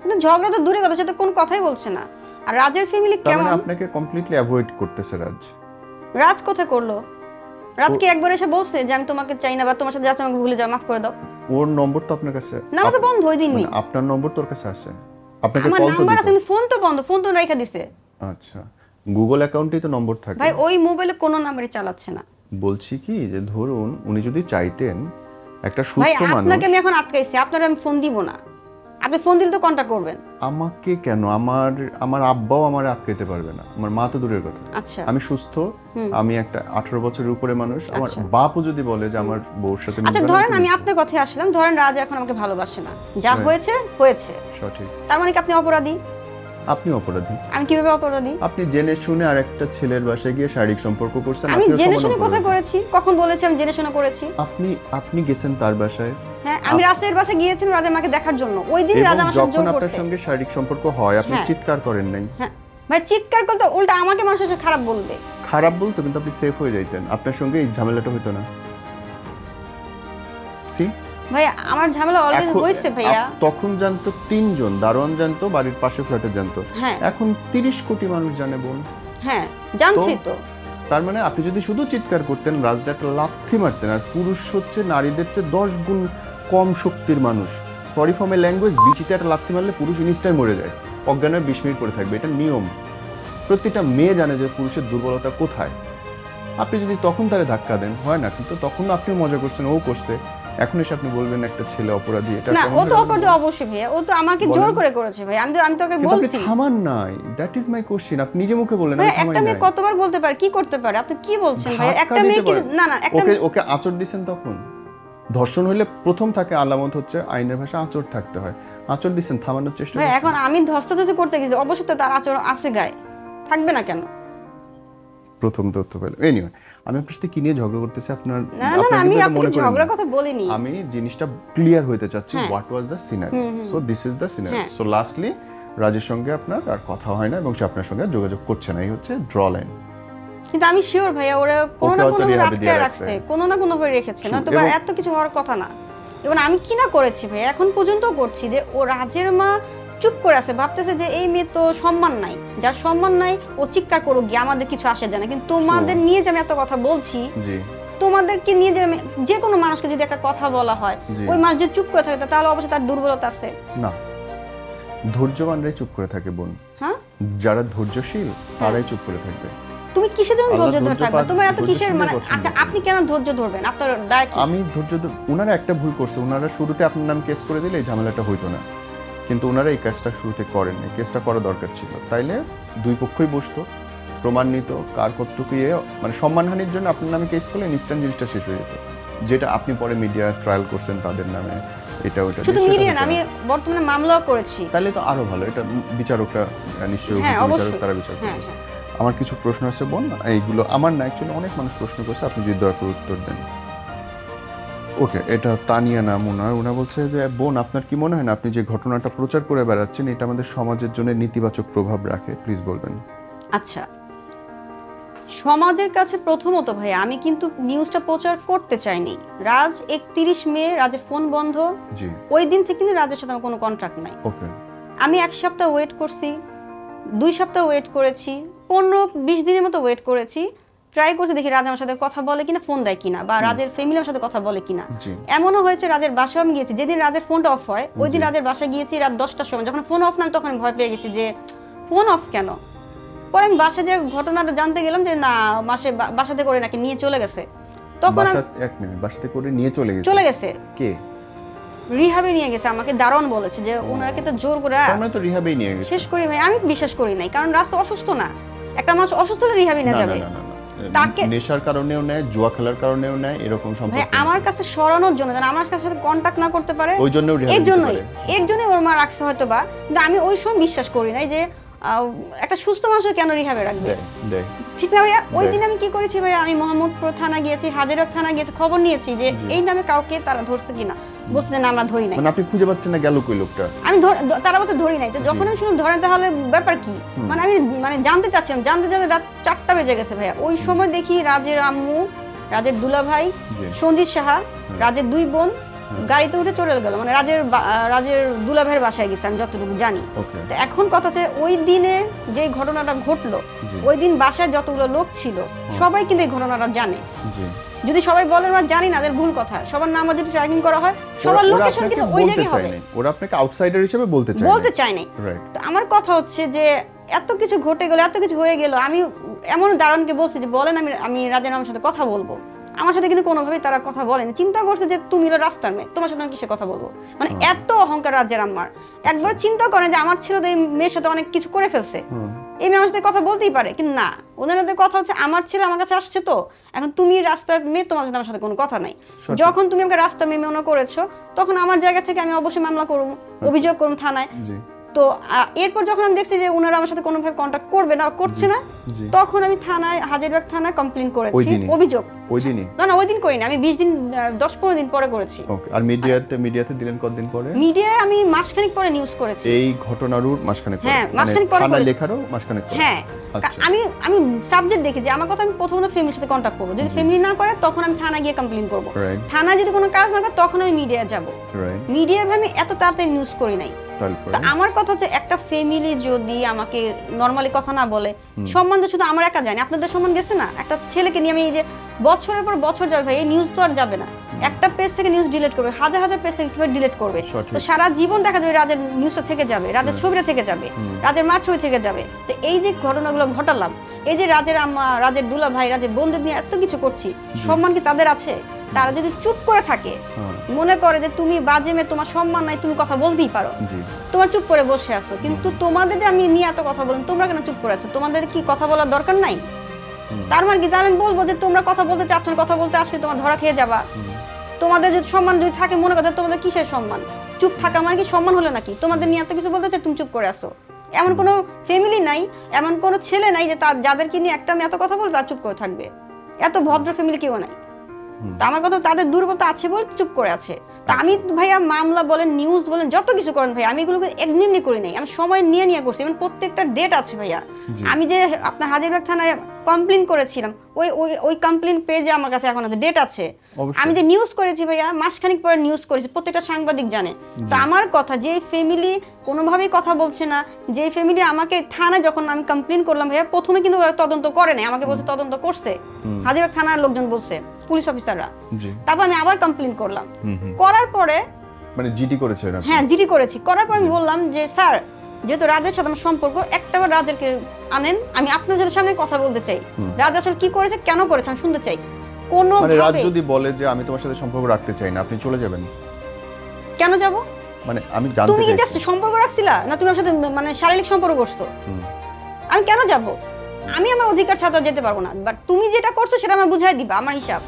কিন্তু ঝগড়া তো দূরে কথা, সে তো কোনো কথাই বলছে না। আর রাজের ফ্যামিলি তার কেমন? মানে আপনাকে কমপ্লিটলি অ্যাভয়েড করতেছে রাজ। রাজ কোথায় করলো? রাজ কি একবার এসে বলছে যে আমি তোমাকে চাই না বা তোমার সাথে যাচ্ছে আমাকে ভুলে যাও, মাফ করে দাও? ওর নম্বর তো আপনার কাছে না, আমার তো বন্ধ ওই দিনই। মানে আপনার নম্বর তোর কাছে আছে, আপনাকে আমার কল তো নাম্বার আছে দিত। কিন্তু ফোন তো বন্ধ, ফোন তো রেখে দিছে। আচ্ছা, গুগল অ্যাকাউন্টেই তো নম্বর থাকে ভাই ওই মোবাইলে কোনো নাম্বারই চালাচ্ছে না। বলছি কি যে ধরুন উনি যদি চাইতেন একটা ভাই সুস্থ মানুষ। আপনাকে আমি এখন আটকাইছি, আপনার আমি ফোন দিব না। আপনি ফোন দিলে তো কন্টাক্ট করবেন। আমাকে কেন? আমার আব্বাও আমার আটকাইতে পারবে না, আমার মা তো দূরের কথা। আচ্ছা, আমি সুস্থ, আমি একটা 18 বছরের উপরে মানুষ। আমার আচ্ছা। বাপও যদি বলে যে আমার বউর সাথে আচ্ছা মিশবে না, ধরেন তো আমি মিশবে। আপনার কথায় আসলাম, ধরেন রাজ এখন আমাকে ভালোবাসে না, যা Right. হয়েছে হয়েছে, সঠিক। তার মানে কি আপনি অপরাধী? আপনি অপরাধী। আমি কিভাবে অপরাধী? আপনি জেনে শুনে আরেকটা ছেলের বাসায় গিয়ে শারীরিক সম্পর্ক করছেন, আমি আপনিও জেনে সমান শুনে কোথায় অপরাধী। করেছি? কখন বলেছি আমি জেনে শুনে করেছি? আপনি গেছেন তার বাসায়, হ্যাঁ, আমি রাজের বাসায় গিয়েছিলাম রাজা আমাকে দেখার জন্য। ওই দিন এবং রাজা আমার সাথে যখন জোর আপনার করছে। সঙ্গে শারীরিক সম্পর্ক হয় আপনি হ্যাঁ। চিৎকার করেন নাই। হ্যাঁ ভাই, চিৎকার করতে উল্টা আমাকে মানুষ এসে খারাপ বলবে। খারাপ বলতো কিন্তু আপনি সেফ হয়ে যাইতেন, আপনার সঙ্গে এই ঝামেলাটা হতো না। সি ভাই আমার ঝামেলা অলরেডি হইছে ভাইয়া। তখন জানতো 3 জন, দারোয়ান জানতো, বাড়ির পাশে ফ্ল্যাটে জানতো। হ্যাঁ এখন 30 কোটি মানুষ জানে বোন। হ্যাঁ জানছি তো। তার মানে আপনি যদি শুধু চিৎকার করতেন, রাজরা একটা লাথি মারতেন। আর পুরুষ হচ্ছে নারীদের চেয়ে 10 গুণ কম শক্তির মানুষ। সরি ফর মাই ল্যাঙ্গুয়েজ, বিচিতে একটা লাথি মারলে পুরুষ ইনস্ট্যান্ট মরে যায়, অজ্ঞান হয়ে 20 মিনিট পরে থাকবে, এটা নিয়ম। প্রত্যেকটা মেয়ে জানে যে পুরুষের দুর্বলতা কোথায়। আপনি যদি তখন তারে ধাক্কা দেন, হয় না? কিন্তু তখন আপনিও মজা করছেন, ও করছে, এখন এসে আপনি বলবেন একটা ছেলে অপরাধী, এটা না, কেমন ও তো হলো? অপরাধী অবশ্যই ভাইয়া, ও তো আমাকে বলেন। জোর করে করেছে ভাই। আমি তোকে কিন্তু আপনি বলছি থামান নাই, দ্যাট ইজ মাই কোশ্চেন। আপনি নিজে মুখে বললেন ভাই, আমি থামাই একটা মেয়ে নাই। কতবার বলতে পারে, কি করতে পারে? আপনি কি বলছেন ভাই? ধাক্কা একটা মেয়ে দিতে কি, পারে। না না, একটা ওকে আঁচড় দিছেন তখন? ধর্ষণ হইলে প্রথম থাকে আলামত হচ্ছে আইনের ভাষা আঁচড় থাকতে হয়। আঁচড় দিছেন, থামানোর চেষ্টা ভাই করছেন। এখন আমি ধস্তাধস্তি করতে গেছি, অবশ্যই তো তার আচরণ আছে গায়ে, থাকবে না কেন? প্রথম তথ্য পেলাম। এনিওয়ে, আমি আপনার সাথে কি নিয়ে ঝগড়া করতেছি আপনার না না, আপনার আমি কিন্তু এটা আপনাকে মনে করেন ঝগড়ার না। কথা বলিনি। আমি জিনিসটা ক্লিয়ার হইতে চাচ্ছি, হ্যাঁ। What was the scenery. So this is the scenery. হ্যাঁ। সো লাস্টলি রাজের সঙ্গে আপনার আর কথা হয় না এবং সে আপনার সঙ্গে আর যোগাযোগ করছে না, এই হচ্ছে ড্র লাইন। কিন্তু আমি শিওর ভাইয়া ওরা কোনো ওকে না হয়তো কোনো ভাবে রিহাবে দিয়ে আটকে রাখছে। রাখছে, কোনো না কোনো ভাবে রেখেছে, না তো এবং- এত কিছু হওয়ার কথা না। এবং আমি কি না করেছি ভাই, এখন পর্যন্ত করছি যে ও রাজের মা চুপ করে আছে, ভাবতেছে যে এই মেয়ে তো সম্মান নাই, যার সম্মান নাই ও চিৎকার করুক গিয়ে, আমাদের কিছু আসে যায় না। কিন্তু তোমাদের নিয়ে যে আমি এত কথা বলছি, জি তোমাদেরকে নিয়ে যে আমি, যে কোনো মানুষকে যদি একটা কথা বলা হয়, জি। ওই মানুষ যদি চুপ করে থাকে তাহলে অবশ্যই তার দুর্বলতা আছে। না, ধৈর্যবানরাই চুপ করে থাকে বোন। হ্যাঁ, যারা ধৈর্যশীল তারাই চুপ করে থাকবে। তুমি কিসের জন্য আল্লাহ ধৈর্য ধরে ধৈর্য থাকবে? পাক- তোমার এত কিসের ধৈর্যশীলদের মানে? পছন্দ আচ্ছা করে। আপনি কেন ধৈর্য ধরবেন? আপনার দায় কি? আমি ওনারা একটা ভুল করছে, ওনারা শুরুতে আপনার নাম কেস করে দিলে এই ঝামেলাটা হইতো না, কিন্তু ওনারা এই কাজটা শুরুতে করেন নাই। কেসটা করা দরকার ছিল, তাইলে দুই পক্ষই বসতো, প্রমাণিত কার কতটুকু মানে সম্মানহানির জন্য আপনার নামে কেস করলে ইনস্ট্যান্ট জিনিসটা শেষ হয়ে যেত। যেটা আপনি পরে মিডিয়া ট্রায়াল করছেন তাদের নামে, এটা ওটা শুধু দিয়ে, সেটা মিডিয়া না, হতো না। আমি বর্তমানে মামলাও করেছি। তাহলে তো আরো ভালো, এটা বিচারকরা নিশ্চয়ই হ্যাঁ, অভিজ্ঞ অবশ্যই। বিচারক, তারা বিচার হ্যাঁ করবে। হ্যাঁ। আমার কিছু প্রশ্ন আছে বোন, এইগুলো আমার না, অ্যাকচুয়ালি অনেক মানুষ প্রশ্ন করছে, আপনি যদি দয়া করে উত্তর দেন। ওকে, এটা তানিয়া নাম ওনার। ওনা বলছে যে বোন আপনার কি মনে হয় না আপনি যে ঘটনাটা প্রচার করে বেড়াচ্ছেন এটা আমাদের সমাজের জন্য নেতিবাচক প্রভাব রাখে? প্লিজ বলবেন। আচ্ছা, সমাজের কাছে প্রথমত ভাই আমি কিন্তু নিউজটা প্রচার করতে চাইনি। রাজ 31 মে রাজের ফোন বন্ধ, জি ওই দিন থেকে কিন্তু রাজের সাথে আমার কোনো কন্ট্রাক্ট নাই। ওকে। আমি 1 সপ্তাহ ওয়েট করছি, 2 সপ্তাহ ওয়েট করেছি, 15-20 দিনের মতো ওয়েট করেছি, ট্রাই করছি দেখি রাজ আমার সাথে কথা বলে কিনা, ফোন দেয় কিনা, বা রাজের ফ্যামিলি আমার সাথে কথা বলে কিনা। জি এমনও হয়েছে রাজের বাসায় আমি গিয়েছি, যেদিন রাজের ফোনটা অফ হয় ওই দিন জি। রাজের বাসায় গিয়েছি রাত 10টার সময়, যখন ফোন অফ না তখন আমি ভয় পেয়ে গেছি যে ফোন অফ কেন। পরে আমি বাসায় যে ঘটনাটা জানতে গেলাম যে না, বাসাতে করে নাকি নিয়ে চলে গেছে। তখন বাসা, এক মিনিট, বাসাতে করে নিয়ে চলে চলে গেছে? গেছে, কে? রিহাবে নিয়ে গেছে। আমাকে দারোয়ান বলেছে যে ওনাকে তো জোর করে তার মানে তো রিহাবেই নিয়ে গেছে। শেষ করি ভাই, আমি বিশ্বাস করি নাই, কারণ রাস্তা অসুস্থ না, একটা মানুষ অসুস্থ হলে রিহাবে না না না যাবে। না না না। তাকে- নেশার কারণেও নেয়, জুয়া খেলার কারণেও নেয়, এরকম ভাই সম্পর্ক আমার কাছে সরানোর জন্য, যেন আমার সাথে কন্টাক্ট না করতে পারে, ওই জন্যও রিহাবে এর দিতে জন্যই পারে। ওর মা রাখছে হয়তো বা। কিন্তু আমি ওই সময় বিশ্বাস করি নাই যে একটা সুস্থ মানুষ কেন রিহাবে রাখবে, দেয় দেয়। ঠিক না ভাইয়া? ওই দেখ। দিন আমি কি করেছি ভাইয়া, আমি মোহাম্মদপুর থানা গিয়েছি, হাজিরক থানা গিয়েছি, খবর নিয়েছি যে জি। এই নামে কাউকে তারা ধরছে কিনা। বলছে যে না আমরা ধরি নাই। মানে আপনি খুঁজে পাচ্ছেন না, গেল কই লোকটা? আমি তারা বলছে ধরি নাই। তো যখন আমি শুনলাম ধরেন তাহলে ব্যাপার কি, মানে আমি জানতে চাচ্ছিলাম, জানতে রাত 4টা বেজে গেছে ভাইয়া। ওই সময় দেখি রাজের আম্মু, রাজের দুলা ভাই জি সঞ্জিত সাহা, রাজের 2 বোন গাড়িতে উঠে চলে গেল, মানে রাজের দুলাভাইয়ের বাসায় গেছে আমি যতটুকু জানি। তো এখন কথা হচ্ছে ওই দিনে যে ঘটনাটা ঘটলো, ওই দিন বাসায় যতগুলো লোক ছিল সবাই কিন্তু এই ঘটনাটা জানে। যদি সবাই বলে আমরা জানি না, তাদের ভুল কথা। সবার নাম যদি ট্র্যাকিং করা হয়, সবার লোকেশন কিন্তু ওই জায়গায় হবে। ওরা আপনাকে আউটসাইডার হিসেবে বলতে চায় না। তো আমার কথা হচ্ছে যে এত কিছু ঘটে গেল, এত কিছু হয়ে গেল, আমি এমন দারোয়ানকে বলছি যে বলেন আমি রাজের আমার সাথে কথা বলবো। আমার সাথে কিন্তু কোনোভাবেই তারা কথা বলেনি। চিন্তা করছে যে তুমি হলো রাস্তার মেয়ে, তোমার সাথে আমি কিসে কথা বলবো, মানে এত অহংকার রাজের আম্মার। একবার চিন্তা করেন যে আমার ছেলে এই মেয়ের সাথে অনেক কিছু করে ফেলছে, এই মেয়ে আমার সাথে কথা বলতেই পারে, কিন্তু না, ওদের কথা হচ্ছে আমার ছেলে আমার কাছে আসছে, তো এখন তুমি রাস্তার মেয়ে, তোমার সাথে আমার সাথে কোনো কথা নাই। যখন তুমি আমাকে রাস্তার মেয়ে মনে করেছো, তখন আমার জায়গা থেকে আমি অবশ্যই মামলা করবো, অভিযোগ করবো থানায়। তো এরপর যখন আমি দেখছি যে ওনারা আমার সাথে কোনোভাবে কন্ট্যাক্ট করবে না, করছে না, তখন আমি থানায়, হাজারীবাগ থানায় কমপ্লেইন করেছি, অভিযোগ। ওই দিনই? না ওই দিন করিনি, আমি 20 দিন 10-15 দিন পরে করেছি। আর মিডিয়াতে দিলেন কতদিন পরে? মিডিয়ায় আমি মাসখানেক পরে নিউজ করেছি এই ঘটনারও মাসখানেক পরে। হ্যাঁ, মাসখানেক পরে থানা লেখারও মাসখানেক পরে। হ্যাঁ, আমি সাবজেক্ট দেখি যে আমার কথা আমি প্রথমত ফ্যামিলির সাথে কন্ট্যাক্ট করব, যদি ফ্যামিলি না করে তখন আমি থানায় গিয়ে কমপ্লেইন করব। থানায় যদি কোনো কাজ না করে তখন আমি মিডিয়ায় যাব। মিডিয়ায় আমি এত তাড়াতাড়ি নিউজ করি নাই। তো আমার কথা হচ্ছে একটা ফ্যামিলি যদি আমাকে নরমালি কথা না বলে, সম্মান তো শুধু আমার একা জানি, আপনাদের সম্মান গেছে না। একটা ছেলেকে নিয়ে আমি এই যে বছরের পর বছর যাবে ভাই, এই নিউজ তো আর যাবে না। একটা পেজ থেকে নিউজ ডিলিট করবে, হাজার হাজার পেজ থেকে কিভাবে ডিলিট করবে? তো সারা জীবন দেখা যাবে রাজের নিউজটা থেকে যাবে, রাজের ছবিটা থেকে যাবে, রাজের মার ছবি থেকে যাবে। তো এই যে ঘটনাগুলো ঘটালাম, এই যে রাজের আম্মা, রাজের দুলা ভাই, রাজের বোনদের নিয়ে এত কিছু করছি, সম্মান কি তাদের আছে? তারা যদি চুপ করে থাকে, মনে করে যে তুমি বাজে মেয়ে, তোমার সম্মান নাই, তুমি কথা বলতেই পারো, তোমার চুপ করে বসে আছো, কিন্তু তোমাদের যে আমি নিয়ে এত কথা বললাম, তোমরা কেন চুপ করে আছো? তোমাদের কি কথা বলার দরকার নাই? তার মানে কি আমি বলবো যে তোমরা কথা বলতে চাচ্ছ না, কথা বলতে আসলে তোমার ধরা খেয়ে যাবা? তোমাদের যদি সম্মান যদি থাকে, মনে কথা তোমাদের কিসের সম্মান? চুপ থাকা মানে কি সম্মান হলো নাকি? তোমাদের নিয়ে এত কিছু বলতে চাই, তুমি চুপ করে আসো। এমন কোনো ফ্যামিলি নাই, এমন কোনো ছেলে নাই যে যাদেরকে নিয়ে একটা মেয়ে এত কথা বলে তার চুপ করে থাকবে। এত ভদ্র ফ্যামিলি কেউ নাই। তা আমার কথা তাদের দুর্বলতা আছে বলে চুপ করে আছে। তা আমি ভাইয়া মামলা বলেন, নিউজ বলেন, যত কিছু করেন ভাই, আমি এগুলোকে এমনি করি নাই, আমি সময় নিয়ে করছি। এবং প্রত্যেকটা ডেট আছে ভাইয়া। আমি যে আপনার হাজারীবাগ থানায় কমপ্লেইন করেছিলাম, ওই কমপ্লেইন পেজে আমার কাছে এখন আছে, ডেট আছে। আমি যে নিউজ করেছি ভাইয়া, মাসখানেক পরে নিউজ করেছি, প্রত্যেকটা সাংবাদিক জানে। তো আমার কথা, যে ফ্যামিলি কোনোভাবেই কথা বলছে না, যে ফ্যামিলি আমাকে থানায় যখন আমি কমপ্লেইন করলাম ভাইয়া, প্রথমে কিন্তু তদন্ত করে নাই, আমাকে বলছে তদন্ত করছে, হাজারীবাগ থানার লোকজন বলছে, পুলিশ অফিসাররা। তারপর আমি আবার কমপ্লেইন করলাম, করার পরে মানে জিডি করেছে? হ্যাঁ, জিডি করেছি। করার পর আমি বললাম যে স্যার, যেহেতু রাজের সাথে আমার সম্পর্ক, একটাবার রাজেরকে আনেন, আমি আপনার সাথে কথা বলতে চাই। রাজ আসলে কি করেছে, কেন করেছে, আমি শুনতে চাই। কোন মানে রাজ যদি বলে যে আমি তোমার সাথে সম্পর্ক রাখতে চাই না, আপনি চলে যাবেন? কেন যাব? মানে আমি জানতে চাই, তুমি কি জাস্ট সম্পর্ক রাখছিলা না তুমি আমার সাথে মানে শারীরিক সম্পর্ক করছো? আমি কেন যাব? আমি আমার অধিকার ছাড়া যেতে পারবো না। বাট তুমি যেটা করছো সেটা আমাকে বুঝাই দিবা, আমার হিসাব।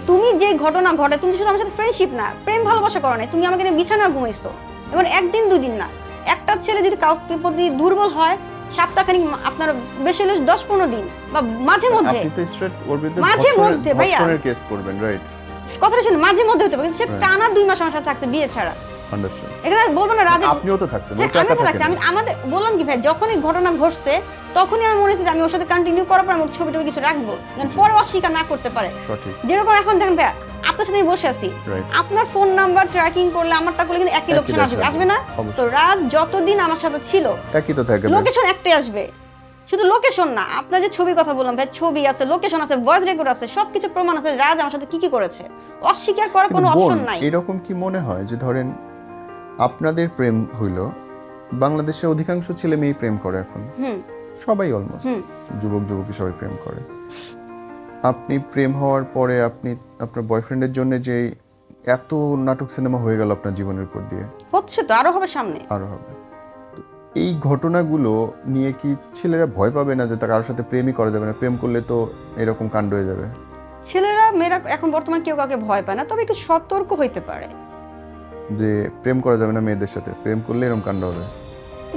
তুমি যে ঘটনা ঘটে, তুমি শুধু আমার সাথে ফ্রেন্ডশিপ না, প্রেম ভালোবাসা করো না, তুমি আমাকে নিয়ে বিছানা ঘুমাইছো, এবং একদিন দুদিন না। একটা ছেলে যদি কাউকে প্রতি দুর্বল হয়, সপ্তাহখানিক, আপনার বেশি হলে 10-15 দিন, বা মাঝে মধ্যে, ভাইয়া কেস করবেন, রাইট? কথাটা শুনুন, মাঝে মধ্যে হতে পারে, কিন্তু সে টানা 2 মাস আমার সাথে থাকছে বিয়ে ছাড়া। এখানে বলবো না রাজে, আপনিও তো থাকছেন। আমি আমাদের বললাম কি ভাই, যখনই ঘটনা ঘটছে তখনই আমার মনে হচ্ছে যে আমি ওর সাথে কন্টিনিউ করার পর আমার ছবিটা কিছু রাখবো, পরে অস্বীকার না করতে পারে। যেরকম এখন দেখেন ভাই, আপনার সাথে বসে আছি, আপনার ফোন নাম্বার ট্র্যাকিং করলে আমারটা করলে কিন্তু একই লোকেশন আসবে না? তো রাত যতদিন আমার সাথে ছিল একই তো থাকবে, লোকেশন একটাই আসবে। শুধু লোকেশন না, আপনার যে ছবির কথা বললাম ভাই, ছবি আছে, লোকেশন আছে, ভয়েস রেকর্ড আছে, সবকিছু প্রমাণ আছে রাজ আমার সাথে কি করেছে। অস্বীকার করার কোনো অপশন নাই। এরকম কি মনে হয় যে ধরেন আপনাদের প্রেম হইল, বাংলাদেশে অধিকাংশ ছেলে মেয়ে প্রেম করে এখন, সবাই অলমোস্ট যুবক যুবতী সবাই প্রেম করে। আপনি প্রেম হওয়ার পরে আপনি আপনার বয়ফ্রেন্ডের জন্য যে এত নাটক সিনেমা হয়ে গেল আপনার জীবনের উপর দিয়ে, হচ্ছে তো, আরো হবে সামনে, আরো হবে। এই ঘটনাগুলো নিয়ে কি ছেলেরা ভয় পাবে না যে তার কারোর সাথে প্রেমই করা যাবে না, প্রেম করলে তো এরকম কাণ্ড হয়ে যাবে? ছেলেরা মেয়েরা এখন বর্তমানে কেউ কাউকে ভয় পায় না, তবে একটু সতর্ক হইতে পারে যে প্রেম করা যাবে না, মেয়েদের সাথে প্রেম করলে এরকম কাণ্ড হবে।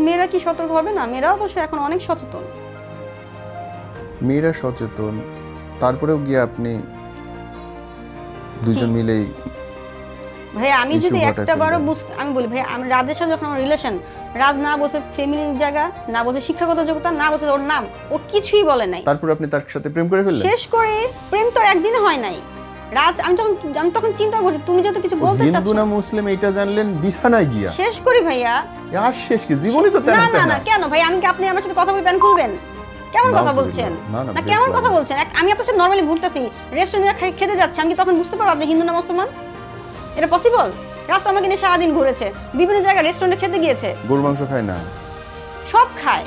মেয়েরা কি সতর্ক হবে না? মেয়েরা অবশ্য এখন অনেক সচেতন। মেয়েরা সচেতন, তারপরেও গিয়ে আপনি দুজন মিলেই ভাই, আমি যদি একটা বারও বুঝতে, আমি বলি ভাই, আমি রাজের সাথে যখন আমার রিলেশন, রাজ না বলছে ফ্যামিলির জায়গা, না বলছে শিক্ষাগত যোগ্যতা, না বলছে ওর নাম, ও কিছুই বলে নাই। তারপর আপনি তার সাথে প্রেম করে ফেললেন? শেষ করে প্রেম তো একদিনে হয় নাই, রাজ আমি তখন চিন্তা করছি তুমি যদি কিছু বলতে চাচ্ছ হিন্দু না মুসলিম এটা জানলেন বিছানায় গিয়া। শেষ করি ভাইয়া। আর শেষ কি জীবনই তো তেনা তেনা। না কেন ভাই আমি কি আপনি আমার সাথে কথা বলে প্যান খুলবেন? কেমন কথা বলছেন? না কেমন কথা বলছেন? আমি আপনার সাথে নরমালি ঘুরতেছি, রেস্টুরেন্টে খেতে যাচ্ছি, আমি কি তখন বুঝতে পারবো আপনি হিন্দু না মুসলমান? এটা পসিবল? রাস্তা আমাকে নিয়ে সারাদিন ঘুরেছে, বিভিন্ন জায়গায় রেস্টুরেন্টে খেতে গিয়েছে। গরুর মাংস খায় না? সব খায়।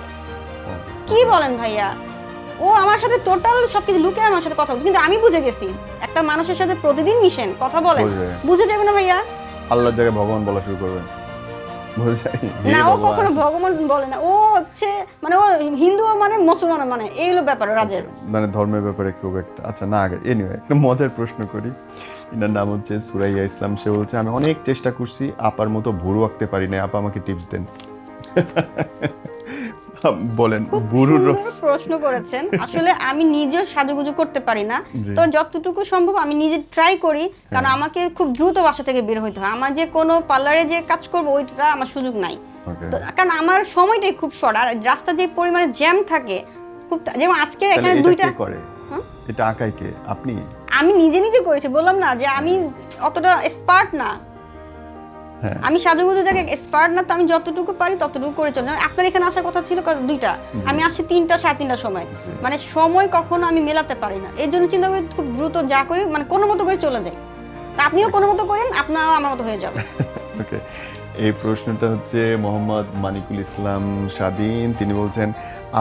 কি বলেন ভাইয়া? ও আমার সাথে টোটাল সবকিছু লুকে আমার সাথে কথা বলছে, কিন্তু আমি বুঝে গেছি একটা মানুষের সাথে প্রতিদিন মিশেন, কথা বলেন, বুঝে যাবে না ভাইয়া? আল্লাহর জায়গায় ভগবান বলা শুরু করবেন। না ও কখনো ভগবান বলে না, ও হচ্ছে মানে ও হিন্দু মানে মুসলমান মানে এই হলো ব্যাপার রাজের, মানে ধর্মের ব্যাপারে খুব একটা। আচ্ছা না আগে এনিওয়ে একটা মজার প্রশ্ন করি। এনার নাম হচ্ছে সুরাইয়া ইসলাম। সে বলছে আমি অনেক চেষ্টা করছি আপার মতো ভুরু আঁকতে পারি না, আপা আমাকে টিপস দেন। বলেন। ভুরুর প্রশ্ন করেছেন। আসলে আমি নিজেও সাজুগুজু করতে পারি না, তো যতটুকু সম্ভব আমি নিজে ট্রাই করি, কারণ আমাকে খুব দ্রুত বাসা থেকে বের হইতে হয়। আমার যে কোনো পার্লারে যে কাজ করবো ওইটা আমার সুযোগ নাই, কারণ আমার সময়টাই খুব শর্ট, আর রাস্তা যে পরিমাণে জ্যাম থাকে খুব, যেমন আজকে এখানে দুইটা করে। এটা আঁকাই কে? আপনি? আমি নিজে করেছি, বললাম না যে আমি অতটা এক্সপার্ট না, আমি সাজুগুজু জায়গায় এক্সপার্ট না, তো আমি যতটুকু পারি ততটুকু করে চলি। আপনার এখানে আসার কথা ছিল দুইটা, আমি আসছি 3টা 3:30 সময়, মানে সময় কখনো আমি মেলাতে পারি না, এই জন্য চিন্তা করি খুব দ্রুত যা করি মানে কোনো মতো করে চলে যাই। তা আপনিও কোনো মতো করেন, আপনারও আমার মতো হয়ে যাবে। ওকে, এই প্রশ্নটা হচ্ছে মোহাম্মদ মানিকুল ইসলাম স্বাধীন। তিনি বলছেন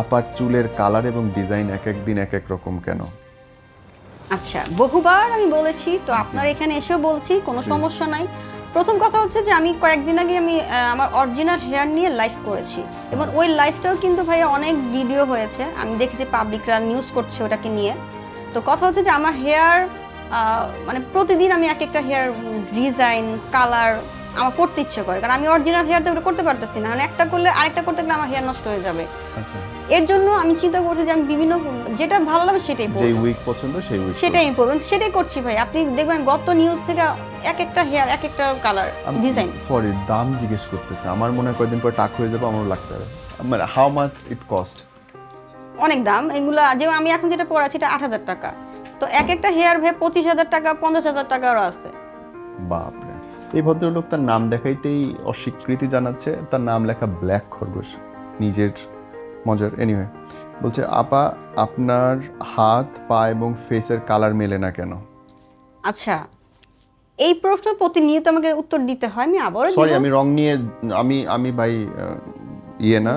আপার চুলের কালার এবং ডিজাইন এক এক দিন এক এক রকম কেন? আচ্ছা, বহুবার আমি বলেছি, তো আপনার এখানে এসেও বলছি, কোনো সমস্যা নাই। প্রথম কথা হচ্ছে যে আমি কয়েকদিন আগে আমি আমার অরিজিনাল হেয়ার নিয়ে লাইভ করেছি, এবং ওই লাইভটাও কিন্তু ভাইয়া অনেক ভিডিও হয়েছে, আমি দেখেছি পাবলিকরা নিউজ করছে ওটাকে নিয়ে। তো কথা হচ্ছে যে আমার হেয়ার মানে প্রতিদিন আমি এক একটা হেয়ার ডিজাইন কালার আমার করতে ইচ্ছে করে, কারণ আমি অরিজিনাল হেয়ার তো ওটা করতে পারতেছি না, মানে একটা করলে আরেকটা করতে গেলে আমার হেয়ার নষ্ট হয়ে যাবে। এর জন্য আমি চিন্তা করছি যে আমি বিভিন্ন যেটা ভালো লাগে সেটাই পরব, যেই উইক পছন্দ সেই উইক সেটাই আমি পরব, সেটাই করছি ভাই। আপনি দেখবেন গত নিউজ থেকে এক একটা হেয়ার এক একটা কালার ডিজাইন। সরি, দাম জিজ্ঞেস করতেছে, আমার মনে হয় কয়েকদিন পর টাক হয়ে যাবে, আমারও লাগতে হবে। মানে হাউ মাচ ইট কস্ট? অনেক দাম এগুলা, যেমন আমি এখন যেটা পড়াচ্ছি এটা 8,000 টাকা, তো এক একটা হেয়ার ভাই 25,000 টাকা 50,000 টাকারও আছে। বাপরে। এই ভদ্রলোক তার নাম দেখাইতেই অস্বীকৃতি জানাচ্ছে, তার নাম লেখা ব্ল্যাক খরগোশ, নিজের মজার। এনিওয়ে বলছে আপা আপনার হাত পা এবং ফেসের কালার মেলে না কেন? আচ্ছা, এই প্রশ্ন প্রতিনিয়ত আমাকে উত্তর দিতে হয়, আমি আবারও সরি আমি রং নিয়ে আমি ভাই ইয়ে না,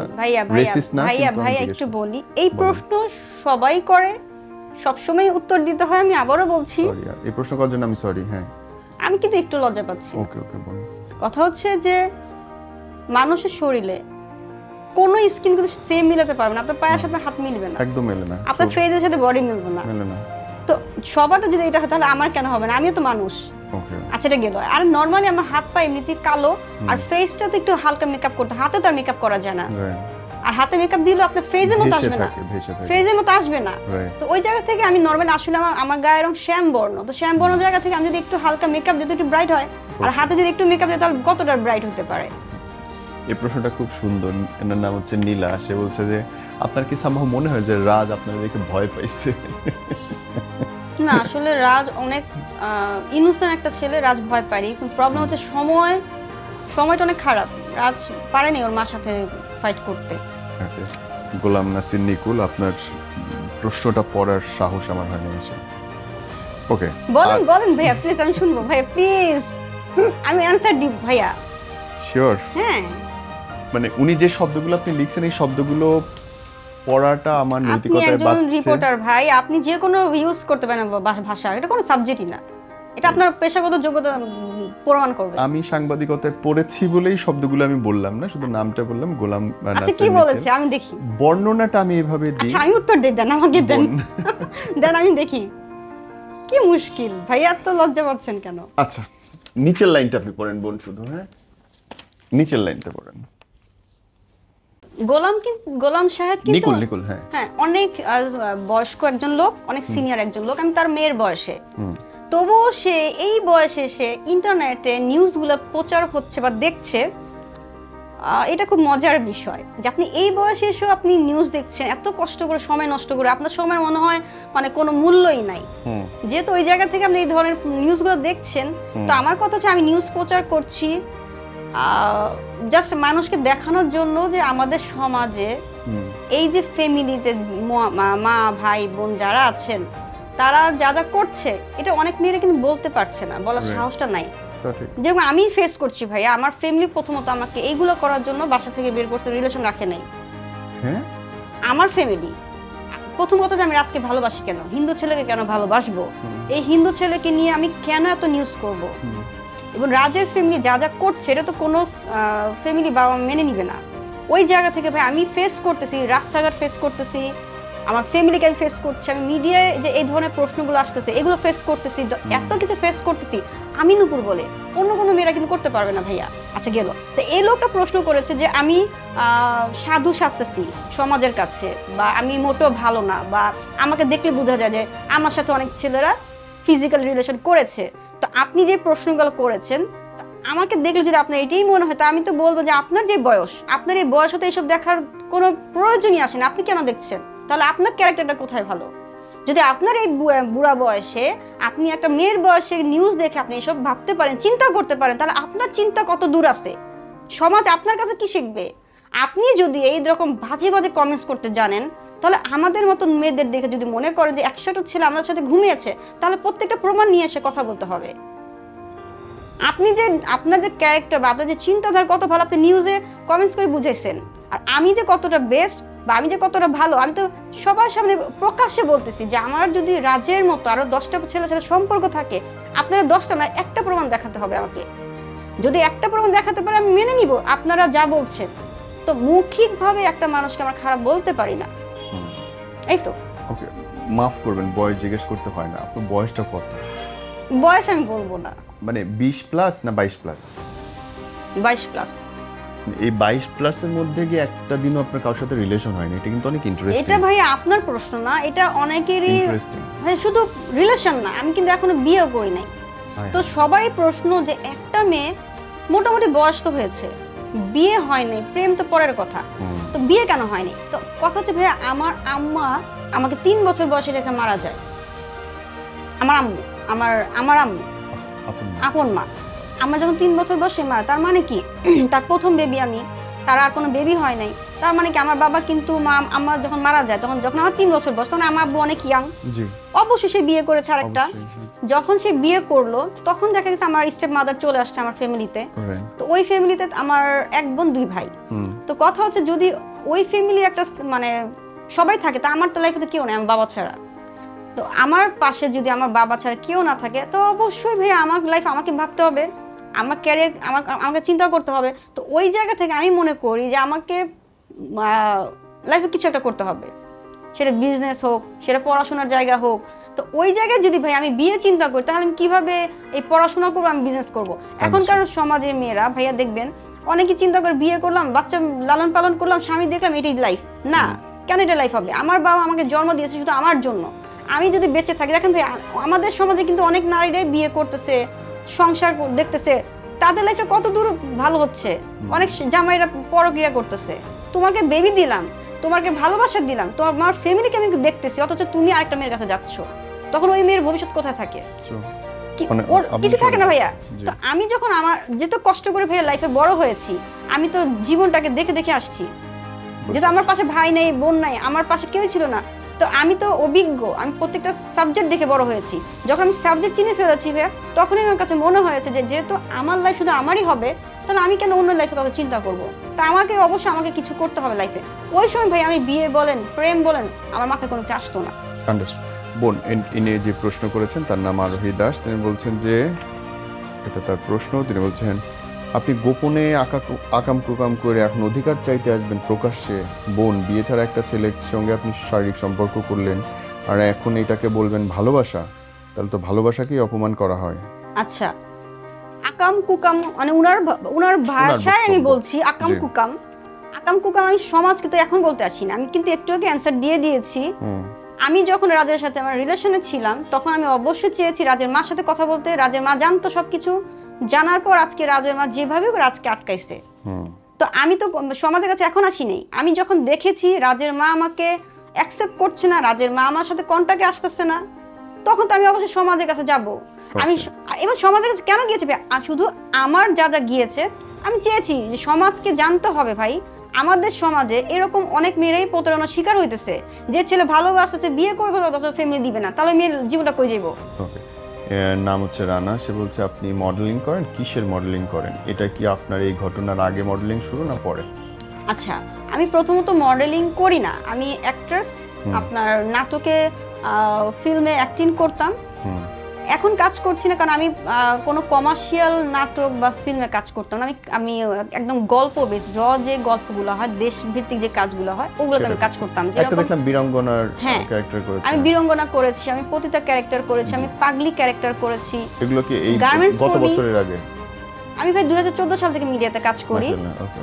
রেসিস্ট না, ভাইয়া একটু বলি, এই প্রশ্ন সবাই করে, সব সময় উত্তর দিতে হয়, আমি আবারও বলছি। সরি এই প্রশ্ন করার জন্য আমি সরি। হ্যাঁ আমি কিন্তু একটু লজ্জা পাচ্ছি। ওকে বলুন। কথা হচ্ছে যে মানুষের শরীরে কোনো স্কিন কিন্তু সেম মিলাতে পারবে না, আপনার পায়ের সাথে হাত মিলবে না, একদম মেলে না, আপনার ফেসের সাথে বডি মিলবে না, তো সবারটা যদি এটা হয় তাহলে আমার কেন হবে না? আমিও তো মানুষ। আচ্ছা এটা গেল, আর নরমালি আমার হাত পা এমনিতেই কালো, আর ফেসটা তো একটু হালকা মেকআপ করতে, হাতে তো আর মেকআপ করা যায় না, আর হাতে মেকআপ দিলেও আপনার ফেজের মতো আসবে না, ফেজের মতো আসবে না। তো ওই জায়গা থেকে আমি নরমালি আসলে আমার গায়ের রং শ্যাম বর্ণ, তো শ্যাম বর্ণ জায়গা থেকে আমি যদি একটু হালকা মেকআপ দিই তো একটু ব্রাইট হয়, আর হাতে যদি একটু মেকআপ দিই তাহলে কতটা ব্রাইট হতে পারে। এই প্রশ্নটা খুব সুন্দর। এনার নাম হচ্ছে নীলা। সে বলছে যে আপনার কি সম্ভব মনে হয় যে রাজ আপনার দেখে ভয় পাইছে? না আসলে রাজ অনেক ইনোসেন্ট একটা ছেলে, রাজ ভয় পায়নি, কিন্তু প্রবলেম হচ্ছে সময়টা অনেক খারাপ, রাজ পারেনি ওর মার সাথে ফাইট করতে। গোলাম নাসির নিকুল, আপনার প্রশ্নটা পড়ার সাহস আমার হয়নি। ওকে বলেন ভাইয়া প্লিজ, আমি শুনবো ভাইয়া প্লিজ, আমি অ্যানসার দিব ভাইয়া। শিওর? হ্যাঁ, মানে উনি যে শব্দগুলো আপনি লিখছেন এই শব্দগুলো পড়াটা আমার নৈতিকতায় বাধছে। আপনি একজন রিপোর্টার ভাই, আপনি যে কোনো ইউজ করতে পারেন ভাষা, এটা কোনো সাবজেক্টই না, এটা আপনার পেশাগত যোগ্যতা প্রমাণ করবে। আমি সাংবাদিকতায় পড়েছি বলেই শব্দগুলো আমি বললাম না, শুধু নামটা বললাম গোলাম নাসির। আচ্ছা কি বলেছে আমি দেখি, বর্ণনাটা আমি এভাবে দিই। আচ্ছা আমি উত্তর দেন, আমাকে দেন দেন আমি দেখি। কি মুশকিল ভাই, এত লজ্জা পাচ্ছেন কেন? আচ্ছা নিচের লাইনটা আপনি পড়েন বোন, শুধু হ্যাঁ নিচের লাইনটা পড়েন। গোলাম সাহেব কিন্তু নিকুল হ্যাঁ অনেক বয়স্ক একজন লোক, অনেক সিনিয়র একজন লোক, আমি তার মেয়ের বয়সে, তবুও সে এই বয়সে সে ইন্টারনেটে নিউজগুলো প্রচার হচ্ছে বা দেখছে, এটা খুব মজার বিষয় যে আপনি এই বয়সে এসেও আপনি নিউজ দেখছেন, এত কষ্ট করে সময় নষ্ট করে, আপনার সময় মনে হয় মানে কোনো মূল্যই নাই। যেহেতু ওই জায়গা থেকে আপনি এই ধরনের নিউজগুলো দেখছেন, তো আমার কথা হচ্ছে আমি নিউজ প্রচার করছি জাস্ট মানুষকে দেখানোর জন্য যে আমাদের সমাজে এই যে ফ্যামিলিতে মা ভাই বোন যারা আছেন তারা যা যা করছে এটা অনেক মেয়েরা কিন্তু বলতে পারছে না, বলার সাহসটা নাই। যেরকম আমি ফেস করছি ভাইয়া, আমার ফ্যামিলি প্রথমত আমাকে এইগুলো করার জন্য বাসা থেকে বের করতে, রিলেশন রাখে নাই। আমার ফ্যামিলি প্রথম কথা যে আমি রাজকে ভালোবাসি কেন, হিন্দু ছেলেকে কেন ভালোবাসবো, এই হিন্দু ছেলেকে নিয়ে আমি কেন এত নিউজ করব, এবং রাজের ফ্যামিলি যা যা করছে এটা তো কোনো ফ্যামিলি বাবা মেনে নিবে না। ওই জায়গা থেকে ভাই আমি ফেস করতেছি, রাস্তাঘাট ফেস করতেছি, আমার ফ্যামিলিকে আমি ফেস করছি, আমি মিডিয়ায় যে এই ধরনের প্রশ্নগুলো আসতেছে এগুলো ফেস করতেছি, এত কিছু ফেস করতেছি। আমি নূপুর বলে অন্য কোনো মেয়েরা কিন্তু করতে পারবে না ভাইয়া। আচ্ছা গেল, তো এই লোকটা প্রশ্ন করেছে যে আমি সাধু সাজতেছি সমাজের কাছে, বা আমি মোটেও ভালো না, বা আমাকে দেখলে বোঝা যায় যে আমার সাথে অনেক ছেলেরা ফিজিক্যাল রিলেশন করেছে। তো আপনি যে প্রশ্নগুলো করেছেন, আমাকে দেখলে যদি আপনার এটাই মনে হয়, তা আমি তো বলবো যে আপনার যে বয়স, আপনার এই বয়স হতে এইসব দেখার কোনো প্রয়োজনই আসে না। আপনি কেন দেখছেন? তাহলে আপনার ক্যারেক্টারটা কোথায় ভালো? যদি আপনার এই বুড়া বয়সে আপনি একটা মেয়ের বয়সে নিউজ দেখে আপনি এসব ভাবতে পারেন, চিন্তা করতে পারেন, তাহলে আপনার চিন্তা কত দূর আছে? সমাজ আপনার কাছে কি শিখবে? আপনি যদি এই রকম বাজে বাজে কমেন্টস করতে জানেন, তাহলে আমাদের মতন মেয়েদের দেখে যদি মনে করে যে 100টা ছেলে আমাদের সাথে ঘুমিয়েছে, তাহলে প্রত্যেকটা প্রমাণ নিয়ে এসে কথা বলতে হবে। আপনি যে আপনার যে ক্যারেক্টার বা আপনার যে চিন্তাধারা কত ভালো, আপনি নিউজে কমেন্টস করে বুঝাইছেন। আর আমি যে কতটা বেস্ট বা আমি যে কতটা ভালো, আমি তো সবার সামনে প্রকাশ্যে বলতেছি যে আমার যদি রাজের মতো আরো 10টা ছেলের সাথে সম্পর্ক থাকে, আপনারা 10টা না, একটা প্রমাণ দেখাতে হবে আমাকে। যদি একটা প্রমাণ দেখাতে পারে আমি মেনে নিব আপনারা যা বলছেন। তো মৌখিকভাবে একটা মানুষকে আমরা খারাপ বলতে পারি না। এই তো। ওকে, মাফ করবেন, বয়স জিজ্ঞেস করতে হয় না। আপনার বয়সটা কত? বয়স আমি বলবো না। মানে 20 প্লাস না 22 প্লাস? 22 প্লাস। এই 22 প্লাসের মধ্যে কি একটা দিনও আপনার কারোর সাথে রিলেশন হয়নি? এটা কিন্তু অনেক ইন্টারেস্টিং। এটা ভাই আপনার প্রশ্ন না, এটা অনেকেরই ইন্টারেস্টিং। ভাই শুধু রিলেশন না, আমি কিন্তু এখনো বিয়েও করি নাই। তো সবারই প্রশ্ন যে একটা মেয়ে মোটামুটি বয়স তো হয়েছে, বিয়ে হয়নি, প্রেম তো পরের কথা, তো বিয়ে কেন হয়নি? তো কথা হচ্ছে ভাইয়া, আমার আম্মা আমাকে 3 বছর বয়সে রেখে মারা যায়। আমার আম্মু, আমার আম্মু আপন মা, আমার যখন 3 বছর বয়সে মারা, তার মানে কি তার প্রথম বেবি আমি, তার আর কোনো বেবি হয় নাই। তার মানে কি আমার বাবা কিন্তু আমার যখন মারা যায়, যখন আমার 3 বছর বয়স, তখন আমার আব্বু অনেক ইয়াং। অবশ্যই সে বিয়ে করেছে আরেকটা। যখন সে বিয়ে করলো তখন দেখা গেছে আমার স্টেপ মাদার চলে আসছে আমার ফ্যামিলিতে। তো ওই ফ্যামিলিতে আমার 1 বোন 2 ভাই। তো কথা হচ্ছে যদি ওই ফ্যামিলি একটা মানে সবাই থাকে, তা আমার তো লাইফে কেউ নেই আমার বাবা ছাড়া। তো আমার পাশে যদি আমার বাবা ছাড়া কেউ না থাকে, তো অবশ্যই ভাই আমার লাইফ আমাকে ভাবতে হবে, আমার ক্যারিয়ার আমাকে চিন্তা করতে হবে। তো ওই জায়গা থেকে আমি মনে করি যে আমাকে লাইফে কিছু একটা করতে হবে, সেটা বিজনেস হোক, সেটা পড়াশোনার জায়গা হোক। তো ওই জায়গায় যদি ভাই আমি বিয়ে চিন্তা করি, তাহলে আমি কিভাবে এই পড়াশোনা করবো, আমি বিজনেস করবো? এখনকার সমাজের মেয়েরা ভাইয়া দেখবেন অনেকে চিন্তা করে বিয়ে করলাম, বাচ্চা লালন পালন করলাম, স্বামী দেখলাম, এটাই লাইফ না। কেন এটা লাইফ হবে? আমার বাবা আমাকে জন্ম দিয়েছে শুধু আমার জন্য। আমি যদি বেঁচে থাকি, দেখেন ভাই আমাদের সমাজে কিন্তু অনেক নারীরাই বিয়ে করতেছে, সংসার দেখতেছে, তাদের লাইফটা কত দূর ভালো হচ্ছে। অনেক জামাইরা পরক্রিয়া করতেছে। তোমাকে বেবি দিলাম, তোমাকে ভালোবাসা দিলাম, তোমার ফ্যামিলিকে আমি দেখতেছি, অথচ তুমি আরেকটা মেয়ের কাছে যাচ্ছ, তখন ওই মেয়ের ভবিষ্যৎ কোথায় থাকে? ওর কিছু থাকে না ভাইয়া। তো আমি যখন আমার যেহেতু কষ্ট করে ভাইয়া লাইফে বড় হয়েছি, আমি তো জীবনটাকে দেখে দেখে আসছি। যেহেতু আমার পাশে ভাই নেই, বোন নাই, আমার পাশে কেউ ছিল না, তো আমি তো অভিজ্ঞ, আমি প্রত্যেকটা সাবজেক্ট দেখে বড় হয়েছি। যখন আমি সাবজেক্ট চিনে ফেলেছি ভাইয়া, তখনই আমার কাছে মনে হয়েছে যে যেহেতু আমার লাইফ শুধু আমারই হবে, তাহলে আমি কেন অন্য লাইফের কথা চিন্তা করবো? তা আমাকে অবশ্যই আমাকে কিছু করতে হবে লাইফে। ওই সময় ভাই আমি বিয়ে বলেন, প্রেম বলেন, আমার মাথায় কোনো কিছু আসতো না। বোন ইনি যে প্রশ্ন করেছেন তার নাম আরোহী দাস। তিনি বলছেন যে এটা তার প্রশ্ন। তিনি বলছেন আপনি গোপনে আকাম কুকাম করে এখন অধিকার চাইতে আসবেন প্রকাশ্যে। বোন, বিয়ে ছাড়া একটা ছেলের সঙ্গে আপনি শারীরিক সম্পর্ক করলেন, আর এখন এটাকে বলবেন ভালোবাসা? তাহলে তো ভালোবাসাকেই অপমান করা হয়। আচ্ছা, আকাম কুকাম মানে উনার ভাষায় আমি বলছি আকাম কুকাম। আকাম কুকাম আমি সমাজকে তো এখন বলতে আসি না, আমি কিন্তু একটু আগে অ্যান্সার দিয়ে দিয়েছি। আমি যখন রাজের সাথে আমার রিলেশনে ছিলাম, তখন আমি অবশ্যই চেয়েছি রাজের মার সাথে কথা বলতে। রাজের মা জানতো সবকিছু, জানার পর আজকে রাজের মা যেভাবে রাজকে আটকাইছে, তো আমি তো সমাজের কাছে এখন আসি নাই, আমি যখন দেখেছি রাজের মা আমাকে অ্যাকসেপ্ট করছে না, রাজের মা আমার সাথে কন্টাক্টে আসতেছে না, তখন তো আমি অবশ্যই সমাজের কাছে যাব। আমি এবং সমাজের কাছে কেন গিয়েছি ভাই, শুধু আমার যা যা গিয়েছে আমি চেয়েছি যে সমাজকে জানতে হবে ভাই আমাদের সমাজে এরকম অনেক মেয়েরাই প্রতারণার শিকার হইতেছে, যে ছেলে ভালোবাসতেছে বিয়ে করবে অথচ ফ্যামিলি দিবে না, তাহলে মেয়ের জীবনটা কই যাইব। এর নাম হচ্ছে রানা, সে বলছে আপনি মডেলিং করেন, কিসের মডেলিং করেন? এটা কি আপনার এই ঘটনার আগে মডেলিং শুরু না পরে? আচ্ছা, আমি প্রথমত মডেলিং করি না, আমি অ্যাক্ট্রেস, আপনার নাটকে ফিল্মে অ্যাক্টিং করতাম। এখন কাজ করছি না কারণ আমি কোনো কমার্শিয়াল নাটক বা ফিল্মে কাজ করতাম না, আমি একদম গল্প বেস যে গল্পগুলো হয় দেশ ভিত্তিক যে কাজগুলো হয় ওগুলোতে আমি কাজ করতাম। যেরকম দেখলাম বীরাঙ্গনার ক্যারেক্টার করেছি, আমি বীরাঙ্গনা করেছি, আমি পতিতা ক্যারেক্টার করেছি, আমি পাগলি ক্যারেক্টার করেছি। এগুলো কি এই গত বছরের আগে? আমি ভাই 2014 সাল থেকে মিডিয়াতে কাজ করি।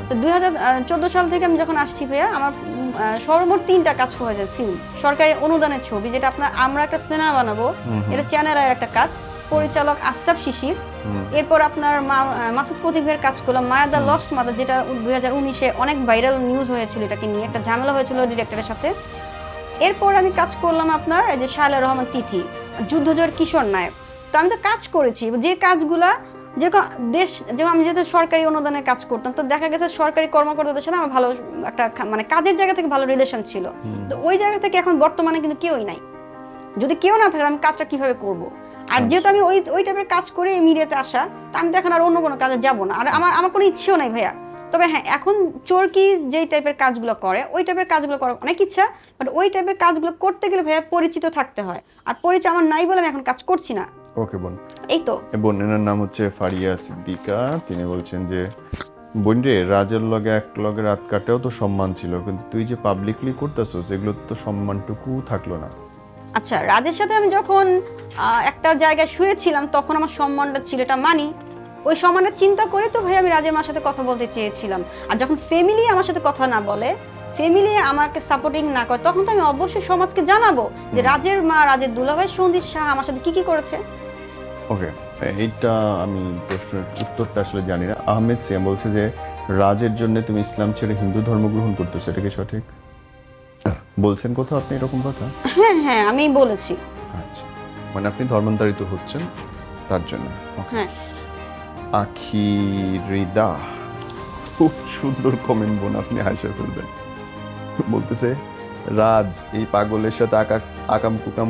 তো 2014 সাল থেকে আমি যখন আসছি ভাইয়া, আমার সর্বমোট 3টা কাজ হয়েছে ফিল্ম, সরকারি অনুদানের ছবি, যেটা আমরা একটা সিনেমা বানাবো, এটা চ্যানেলের একটা কাজ, পরিচালক আশরাফ শিশির। এরপর আপনার মাসুদ প্রতীক ভাইয়ের কাজ করলাম মায়া দ্য লস্ট মাদার, যেটা 2019-এ অনেক ভাইরাল নিউজ হয়েছিল, এটাকে নিয়ে একটা ঝামেলা হয়েছিল ডিরেক্টরের সাথে। এরপর আমি কাজ করলাম আপনার এই যে শায়লা রহমান তিথি, যুদ্ধজয়ের কিশোর নায়ক। তো আমি তো কাজ করেছি যে কাজগুলা, যেরকম যেমন আমি যেহেতু সরকারি অনুদানের কাজ করতাম, তো দেখা গেছে সরকারি কর্মকর্তাদের সাথে আমার ভালো একটা মানে কাজের জায়গা থেকে ভালো রিলেশন ছিল। তো ওই জায়গা থেকে এখন বর্তমানে কিন্তু কেউই নাই। যদি কেউ না থাকে আমি কাজটা কিভাবে করব? আর যেহেতু আমি ওই টাইপের কাজ করে মিডিয়াতে আসা, তা আমি তো এখন আর অন্য কোনো কাজে যাব না। আর আমার কোনো ইচ্ছেও নাই ভাইয়া। তবে হ্যাঁ, এখন চোরকি যেই টাইপের কাজগুলো করে ওই টাইপের কাজগুলো করার অনেক ইচ্ছা, বাট ওই টাইপের কাজগুলো করতে গেলে ভাইয়া পরিচিত থাকতে হয়, আর পরিচয় আমার নাই বলে আমি এখন কাজ করছি না। ওকে বোন, এই তো। বোনের নাম হচ্ছে ফারিয়া সিদ্দিকা, তিনি বলছেন যে বোন রে, রাজের লগে এক লগে রাত কাটেও তো সম্মান ছিল, কিন্তু তুই যে পাবলিকলি করতেছস এগুলো তো সম্মানটুকু থাকলো না। আচ্ছা, রাজের সাথে আমি যখন একটা জায়গায় শুয়েছিলাম তখন আমার সম্মানটা ছিল, এটা মানি। ওই সম্মানের চিন্তা করে তো ভাই আমি রাজের মার সাথে কথা বলতে চেয়েছিলাম। আর যখন ফ্যামিলি আমার সাথে কথা না বলে, ফ্যামিলি আমাকে সাপোর্টিং না করে, তখন তো আমি অবশ্যই সমাজকে জানাবো যে রাজের মা, রাজের দুলাভাই সন্দীপ শাহ আমার সাথে কি কি করেছে। ওকে, এইটা আমি প্রশ্নের উত্তরটা আসলে জানি না। আহমেদ সিয়াম বলছে যে রাজের জন্য তুমি ইসলাম ছেড়ে হিন্দু ধর্ম গ্রহণ করতেছো, এটা কি সঠিক? বলছেন কোথাও আপনি এরকম কথা? হ্যাঁ হ্যাঁ, আমি বলেছি। আচ্ছা, মানে আপনি ধর্মান্তরিত হচ্ছেন তার জন্য। হ্যাঁ। আখিরিদা, খুব সুন্দর কমেন্ট বোন, আপনি হাসে ফেলবেন। বলতেছে রাজ এই পাগলের সাথে আকাম কুকাম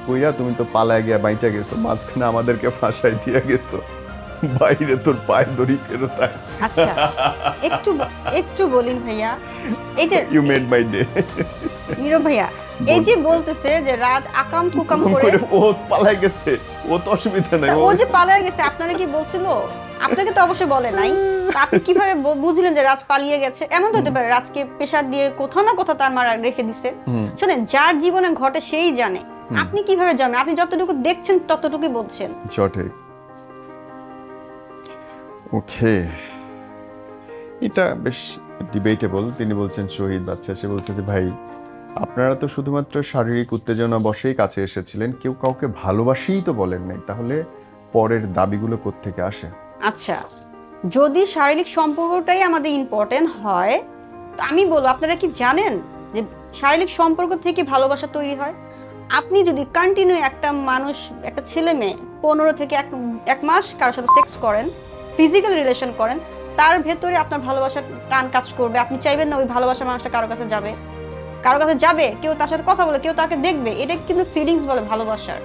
কইরা তুমি তো পালায় গিয়া বাইচা গেছো, মাঝখানে আমাদেরকে ফাঁসাই দিয়া গেছো, বাইরে তোর পায়ে দড়ি ফেরত আয়। আচ্ছা, একটু বলিন ভাইয়া, এই যে ইউ মেড মাই ডে। নীরব ভাইয়া, এই যে বলতেছে যে রাজ আকাম কুকাম করে ও পালায় গেছে, ও তো অসুবিধা নাই, ও যে পালায় গেছে আপনারা কি বলছিল? আপনাকে তো অবশ্যই বলে নাই। আপনি কিভাবে বুঝলেন যে রাজ পালিয়ে গেছে? এমন তো হতে পারে রাজকে প্রেসার দিয়ে কোথাও না কোথাও তার মা রেখে দিছে। শুনেন, যার জীবনে ঘটে সেই জানে, আপনি কিভাবে জানেন? আপনি যতটুকু দেখছেন ততটুকুই বলছেন। সঠিক। ওকে, এটা বেশ ডিবেটেবল। তিনি বলছেন শহীদ বাদশা, সে বলছে যে ভাই আপনারা তো শুধুমাত্র শারীরিক উত্তেজনা বসেই কাছে এসেছিলেন, কেউ কাউকে ভালোবাসিই তো বলেন নাই, তাহলে পরের দাবিগুলো কোত্থেকে আসে? আচ্ছা, যদি শারীরিক সম্পর্কটাই আমাদের ইম্পর্টেন্ট হয়, তো আমি বলবো আপনারা কি জানেন যে শারীরিক সম্পর্ক থেকে ভালোবাসা তৈরি হয়? আপনি যদি কন্টিনিউ একটা মানুষ, একটা ছেলে মেয়ে 15 থেকে এক মাস কারোর সাথে সেক্স করেন, ফিজিক্যাল রিলেশন করেন, তার ভেতরে আপনার ভালোবাসার টান কাজ করবে। আপনি চাইবেন না ওই ভালোবাসার মানুষটা কারোর কাছে যাবে, কেউ তার সাথে কথা বলে, কেউ তাকে দেখবে। এটা কিন্তু ফিলিংস বলে ভালোবাসার।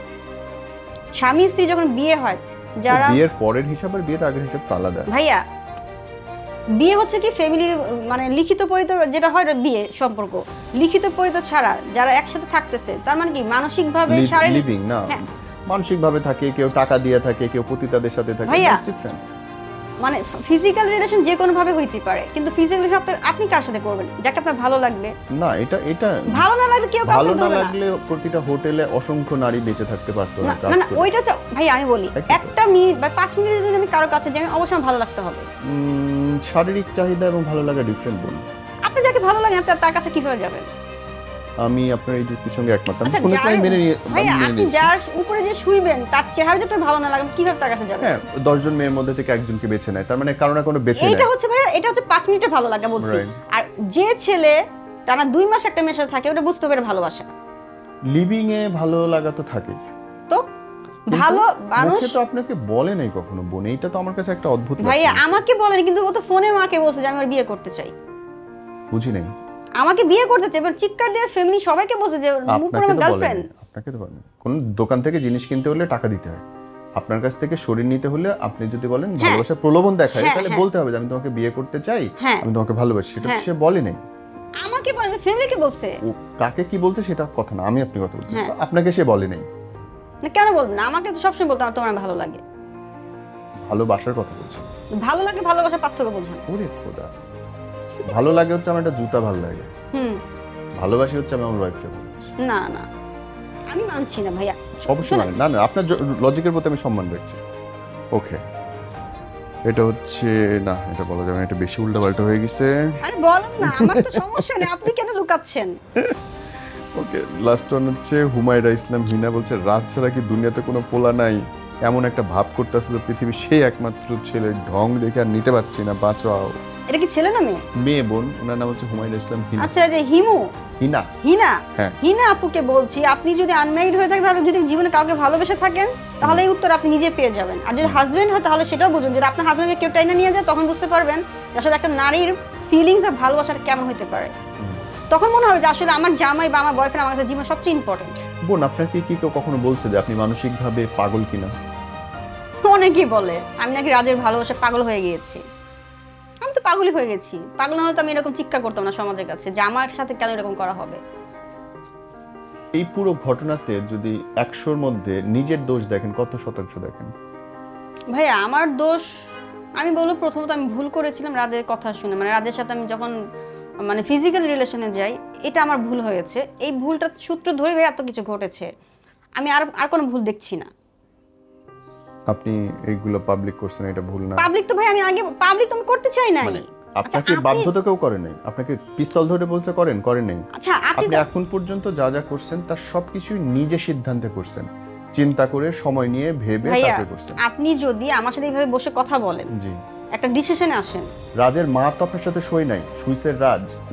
স্বামী স্ত্রী যখন বিয়ে হয়, যারা বিয়ের পরের হিসাব আর বিয়ের আগের হিসাব তো আলাদা ভাইয়া। বিয়ে হচ্ছে কি ফ্যামিলির মানে লিখিত পরিচয় যেটা হয় বিয়ে সম্পর্ক, লিখিত পরিচয় ছাড়া যারা একসাথে থাকতেছে, তার মানে কি মানসিকভাবে শারীরিক লিভিং না, মানসিকভাবে থাকে, কেউ টাকা দিয়ে থাকে, কেউ পতিতাদের সাথে থাকে, ভাইয়া মানে ফিজিক্যাল রিলেশন যে কোনো ভাবে হইতে পারে, কিন্তু ফিজিক্যাল রিলেশন আপনি কার সাথে করবেন? যাকে আপনার ভালো লাগবে না। এটা ভালো না লাগলে কেউ ভালো না লাগলে প্রতিটা হোটেলে অসংখ্য নারী বেঁচে থাকতে পারতো না। না ওইটা ভাই আমি বলি, একটা মিনিট বা 5 মিনিট যদি আমি কারো কাছে যাই, অবশ্যই ভালো লাগতে হবে। শারীরিক চাহিদা এবং ভালো লাগা ডিফারেন্ট বল। আপনি যাকে ভালো লাগে তার কাছে কিভাবে যাবেন? আমি আপনার এই যুক্তির সঙ্গে একমত। আমি আচ্ছা, শুনেছি, আমি মেনে নিয়ে ভাইয়া আপনি যার উপরে যে শুইবেন তার চেহারা যদি ভালো না লাগে কিভাবে তার কাছে যাবেন? হ্যাঁ, 10 জন মেয়ের মধ্যে থেকে একজনকে বেছে নেয়, তার মানে কারো না কোনো বেছে নেয়। এটা হচ্ছে ভাইয়া, এটা হচ্ছে 5 মিনিটে ভালো লাগা বলছি। Right. আর যে ছেলে টানা 2 মাস একটা মেয়ের সাথে থাকে ওটা বুঝতে পারে ভালোবাসা। লিভিং এ ভালো লাগা তো থাকে, তো ভালো মানুষ মুখে তো আপনাকে বলে নাই কখনো বোন, এইটা তো আমার কাছে একটা অদ্ভুত লাগছে। ভাইয়া আমাকে বলেনি, কিন্তু ও তো ফোনে মাকে বলছে যে আমি ওর বিয়ে করতে চাই। বুঝি নাই। আমাকে বিয়ে করতে চাই, এবার চিৎকার দিয়ে ফ্যামিলি সবাইকে বলছে যে মুখ করে আমার গার্লফ্রেন্ড। আপনাকে তো বলেনি। কোন দোকান থেকে জিনিস কিনতে হলে টাকা দিতে হয়, আপনার কাছ থেকে শরীর নিতে হলে আপনি যদি বলেন ভালোবাসার প্রলোভন দেখায়, তাহলে বলতে হবে যে আমি তোমাকে বিয়ে করতে চাই, আমি তোমাকে ভালোবাসি। সেটা সে বলে নাই, আমাকে বলে, ফ্যামিলিকে বলছে। ও কাকে কি বলছে সেটা কথা না, আমি আপনি কথা বলছি, আপনাকে সে বলে নাই। না কেন বলবেন না, আমাকে তো সবসময় বলতো আমার তোমার ভালো লাগে। ভালোবাসার কথা বলছি। ভালো লাগে ভালোবাসা পার্থক্য বোঝান। ওরে খোদা, ভালো লাগে হচ্ছে আমার একটা জুতা ভালো লাগে, ভালোবাসি হচ্ছে আমি আমার ওয়াইফকে ভালোবাসি। না না আমি মানছি না ভাইয়া। অবশ্যই মানে না, না আপনার লজিকের প্রতি আমি সম্মান রাখছি। ওকে, এটা হচ্ছে না, এটা বলা যাবে না, এটা বেশি উল্টাপাল্টা হয়ে গেছে। আরে বলেন না, আমার তো সমস্যা নেই, আপনি কেন লুকাচ্ছেন? ওকে, লাস্ট ওয়ান হচ্ছে হুমায়রা ইসলাম হিনা বলছে, রাত ছাড়া কি দুনিয়াতে কোনো পোলা নাই? এমন একটা ভাব করতেছে যে পৃথিবীর সেই একমাত্র ছেলে, ঢং দেখে আর নিতে পারছি না, বাঁচাও। এটা কি ছেলে না মেয়ে? মেয়ে বোন, ওনার নাম হচ্ছে হুমায়রা ইসলাম হিনা। আচ্ছা, যে হিমু হিনা, হিনা হ্যাঁ হিনা আপুকে বলছি, আপনি যদি আনম্যারিড হয়ে থাকেন, তাহলে যদি জীবনে কাউকে ভালোবেসে থাকেন, তাহলে এই উত্তর আপনি নিজে পেয়ে যাবেন। আর যদি হাজবেন্ড হয় তাহলে সেটাও বুঝুন, যদি আপনার হাজবেন্ডকে কেউ টাইনা নিয়ে যায় তখন বুঝতে পারবেন যে আসলে একটা নারীর ফিলিংস আর ভালোবাসাটা কেমন হতে পারে। তখন মনে হবে যে আসলে আমার জামাই বা আমার বয়ফ্রেন্ড আমার কাছে জীবনে সবচেয়ে ইম্পর্টেন্ট। বোন, আপনাকে কি কেউ কখনো বলছে যে আপনি মানসিকভাবে পাগল কিনা? অনেকেই বলে আমি নাকি রাজের ভালোবাসা পাগল হয়ে গিয়েছি। আমি তো পাগলই হয়ে গেছি। পাগল না হলে তো আমি এরকম চিৎকার করতাম না সমাজের কাছে যে আমার সাথে কেন এরকম করা হবে। এই পুরো ঘটনাতে যদি 100-র মধ্যে নিজের দোষ দেখেন, কত শতাংশ দেখেন? ভাইয়া আমার দোষ, আমি বলবো প্রথমত আমি ভুল করেছিলাম রাদের কথা শুনে, মানে রাদের সাথে আমি যখন মানে ফিজিক্যাল রিলেশনে যাই, এটা আমার ভুল হয়েছে। এই ভুলটা সূত্র ধরে ভাই এত কিছু ঘটেছে, আমি আর কোনো ভুল দেখছি না। আপনি এইগুলো পাবলিক করছেন, এটা ভুল না? পাবলিক তো ভাই আমি আগে পাবলিক তো আমি করতে চাই নাই। আপনাকে বাধ্যতা কেউ করে নাই, আপনাকে পিস্তল ধরে বলছে করেন, করেন নাই। আচ্ছা, আপনি এখন পর্যন্ত যা যা করছেন তার সবকিছুই নিজে সিদ্ধান্তে করছেন, চিন্তা করে সময় নিয়ে ভেবে তারপরে করছেন। আপনি যদি আমার সাথে এইভাবে বসে কথা বলেন, জি একটা ডিসিশনে আসেন। রাজের মা তো আপনার সাথে সই নাই, সুইসের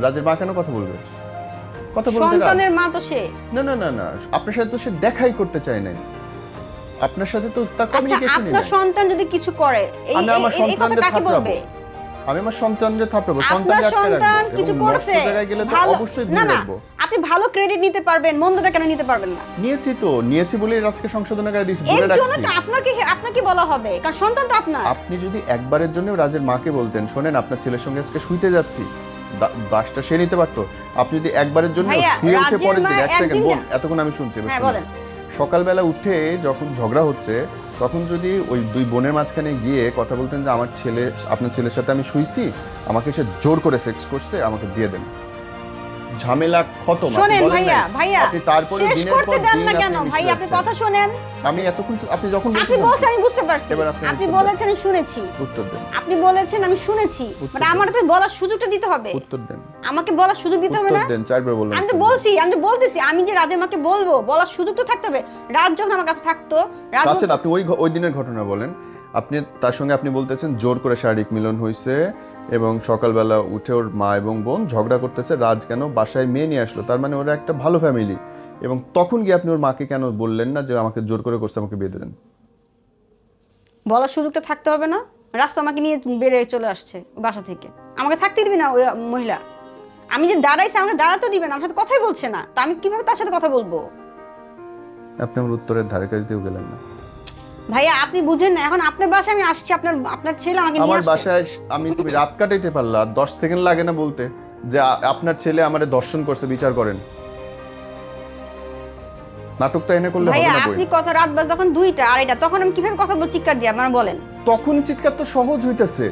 রাজের মা কেন কথা বলবে? কথা বলতে সন্তানের মা তো সে। না না না না, আপনার সাথে তো সে দেখাই করতে চায় নাই, আপনার সাথে তো তার কমিউনিকেশনই নাই। আপনার সন্তান যদি কিছু করে এই কথা কাকে বলবে? আমি আমার সন্তানদের থাপড়াবো, সন্তান কিছু করছে জায়গায় গেলে তো অবশ্যই দূরে রাখবো। আপনি ভালো ক্রেডিট নিতে পারবেন, মন্দটা কেন নিতে পারবেন না? নিয়েছি বলেই রাজকে সংশোধন করে দিয়েছি, দূরে রাখছি। এর জন্য তো আপনাকে বলা হবে, কারণ সন্তান তো আপনার। আপনি যদি একবারের জন্য রাজের মাকে বলতেন, শোনেন আপনার ছেলের সঙ্গে আজকে শুইতে যাচ্ছি, দাসটা সে নিতে পারতো। আপনি যদি একবারের জন্য শুয়ে উঠে পরের দিন, এক সেকেন্ড বোন, এতক্ষণ আমি শুনছি, সকালবেলা উঠে যখন ঝগড়া হচ্ছে তখন যদি ওই দুই বোনের মাঝখানে গিয়ে কথা বলতেন যে আমার ছেলে, আপনার ছেলের সাথে আমি শুইছি, আমাকে সে জোর করে সেক্স করছে, আমাকে দিয়ে দেন, ঝামেলা খতম। শুনেন ভাইয়া আপনি তারপরে দিনের পর দিন না কেন ভাই, আপনি কথা শুনেন। আমি এতক্ষণ আপনি যখন বলছেন আমি বুঝতে পারছি, আপনি বলেছেন আমি শুনেছি, উত্তর দেন। আপনি বলেছেন আমি শুনেছি, মানে আমার তো বলার সুযোগটা দিতে হবে। উত্তর দেন, আমাকে বলার সুযোগ দিতে হবে না? উত্তর দেন, চারবার বললাম। আমি তো বলতেছি আমি যে রাজের মাকে বলবো, বলার সুযোগ তো থাকতে হবে। রাজ যখন আমার কাছে থাকতো, আচ্ছা আপনি ওই দিনের ঘটনা বলেন, আপনি তার সঙ্গে আপনি বলতেছেন জোর করে শারীরিক মিলন হয়েছে এবং সকালবেলা উঠে ওর মা এবং বোন ঝগড়া করতেছে, রাজ কেন বাসায় মেয়ে নিয়ে আসলো, তার মানে ওরা একটা ভালো ফ্যামিলি, এবং তখন গিয়ে আপনি ওর মাকে কেন বললেন না যে আমাকে জোর করে করছে, আমাকে বিয়ে দেন? বলার সুযোগটা থাকতে হবে না? রাস্তা আমাকে নিয়ে বেড়ে চলে আসছে বাসা থেকে, আমাকে থাকতে দিবি না ওই মহিলা? আমি যে দাঁড়াইছি আমাকে দাঁড়াতে দিবেন, আমার সাথে কথাই বলছে না, তা আমি কিভাবে তার সাথে কথা বলবো? আপনি আমার উত্তরের ধারে কাছে দিয়েও গেলেন না ভাইয়া, আপনি বুঝেন না। এখন আপনার বাসায় আমি আসছি, আপনার ছেলে আমাকে নিয়ে আসছে। আমার বাসায় আমি তুমি রাত কাটাইতে পারলা, 10 সেকেন্ড লাগে না বলতে যে আপনার ছেলে আমারে দর্শন করছে, বিচার করেন। নাটকটা এনে করলে হবে না। ভাইয়া আপনি কথা রাত বাজ তখন 2টা 2:30, তখন আমি কিভাবে কথা বলছি চিৎকার দিয়ে? আপনারা বলেন। তখন চিৎকার তো সহজ হইতেছে,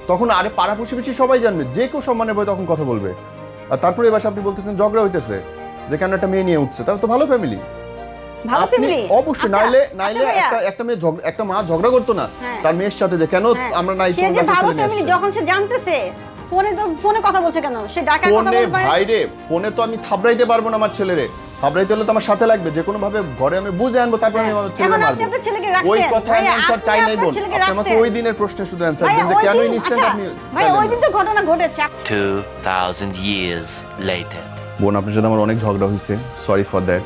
তখন আরে পাড়া প্রতিবেশী সবাই জানবে, যে কেউ সম্মানের বই তখন কথা বলবে। আর তারপরে এবার আপনি বলতেছেন ঝগড়া হইতেছে যে কেন একটা মেয়ে নিয়ে উঠছে, তারা তো ভালো ফ্যামিলি। ভালো ফ্যামিলি অবশ্যই, নাইলে একটা মা ঝগড়া করতো না তার মেয়ের সাথে যে কেন আমরা নাই। সে যে ভালো ফ্যামিলি, যখন সে জানতেছে ফোনে কথা বলছে কেন? সে ঢাকায় কথা ফোনে বলতে পারে। ভাই রে, ফোনে তো আমি থাবড়াইতে পারবো না আমার ছেলেরে। থাবড়াইতে হলে তো আমার সাথে লাগবে, যে কোনো ভাবে ঘরে আমি বুঝে আনবো, তারপর আমি আমার ছেলেকে এখন মারবো। আপনি আপনার ছেলেকে রাখছেন। ওই কথা আমি অ্যানসার চাই নাই বোন। ছেলেকে আপনি আমাকে রাখছেন। ওই দিনের প্রশ্নের শুধু অ্যানসার ভাইয়া, দেন যে ওই কেন দিন- ইনস্ট্যান্ট আচ্ছা, আপনি ভাইয়া, ওই চাইলেন দিন না। তো ঘটনা ঘটেছে। 2000 years later. বোন, আপনার সাথে আমার অনেক ঝগড়া হয়েছে, সরি ফর দ্যাট,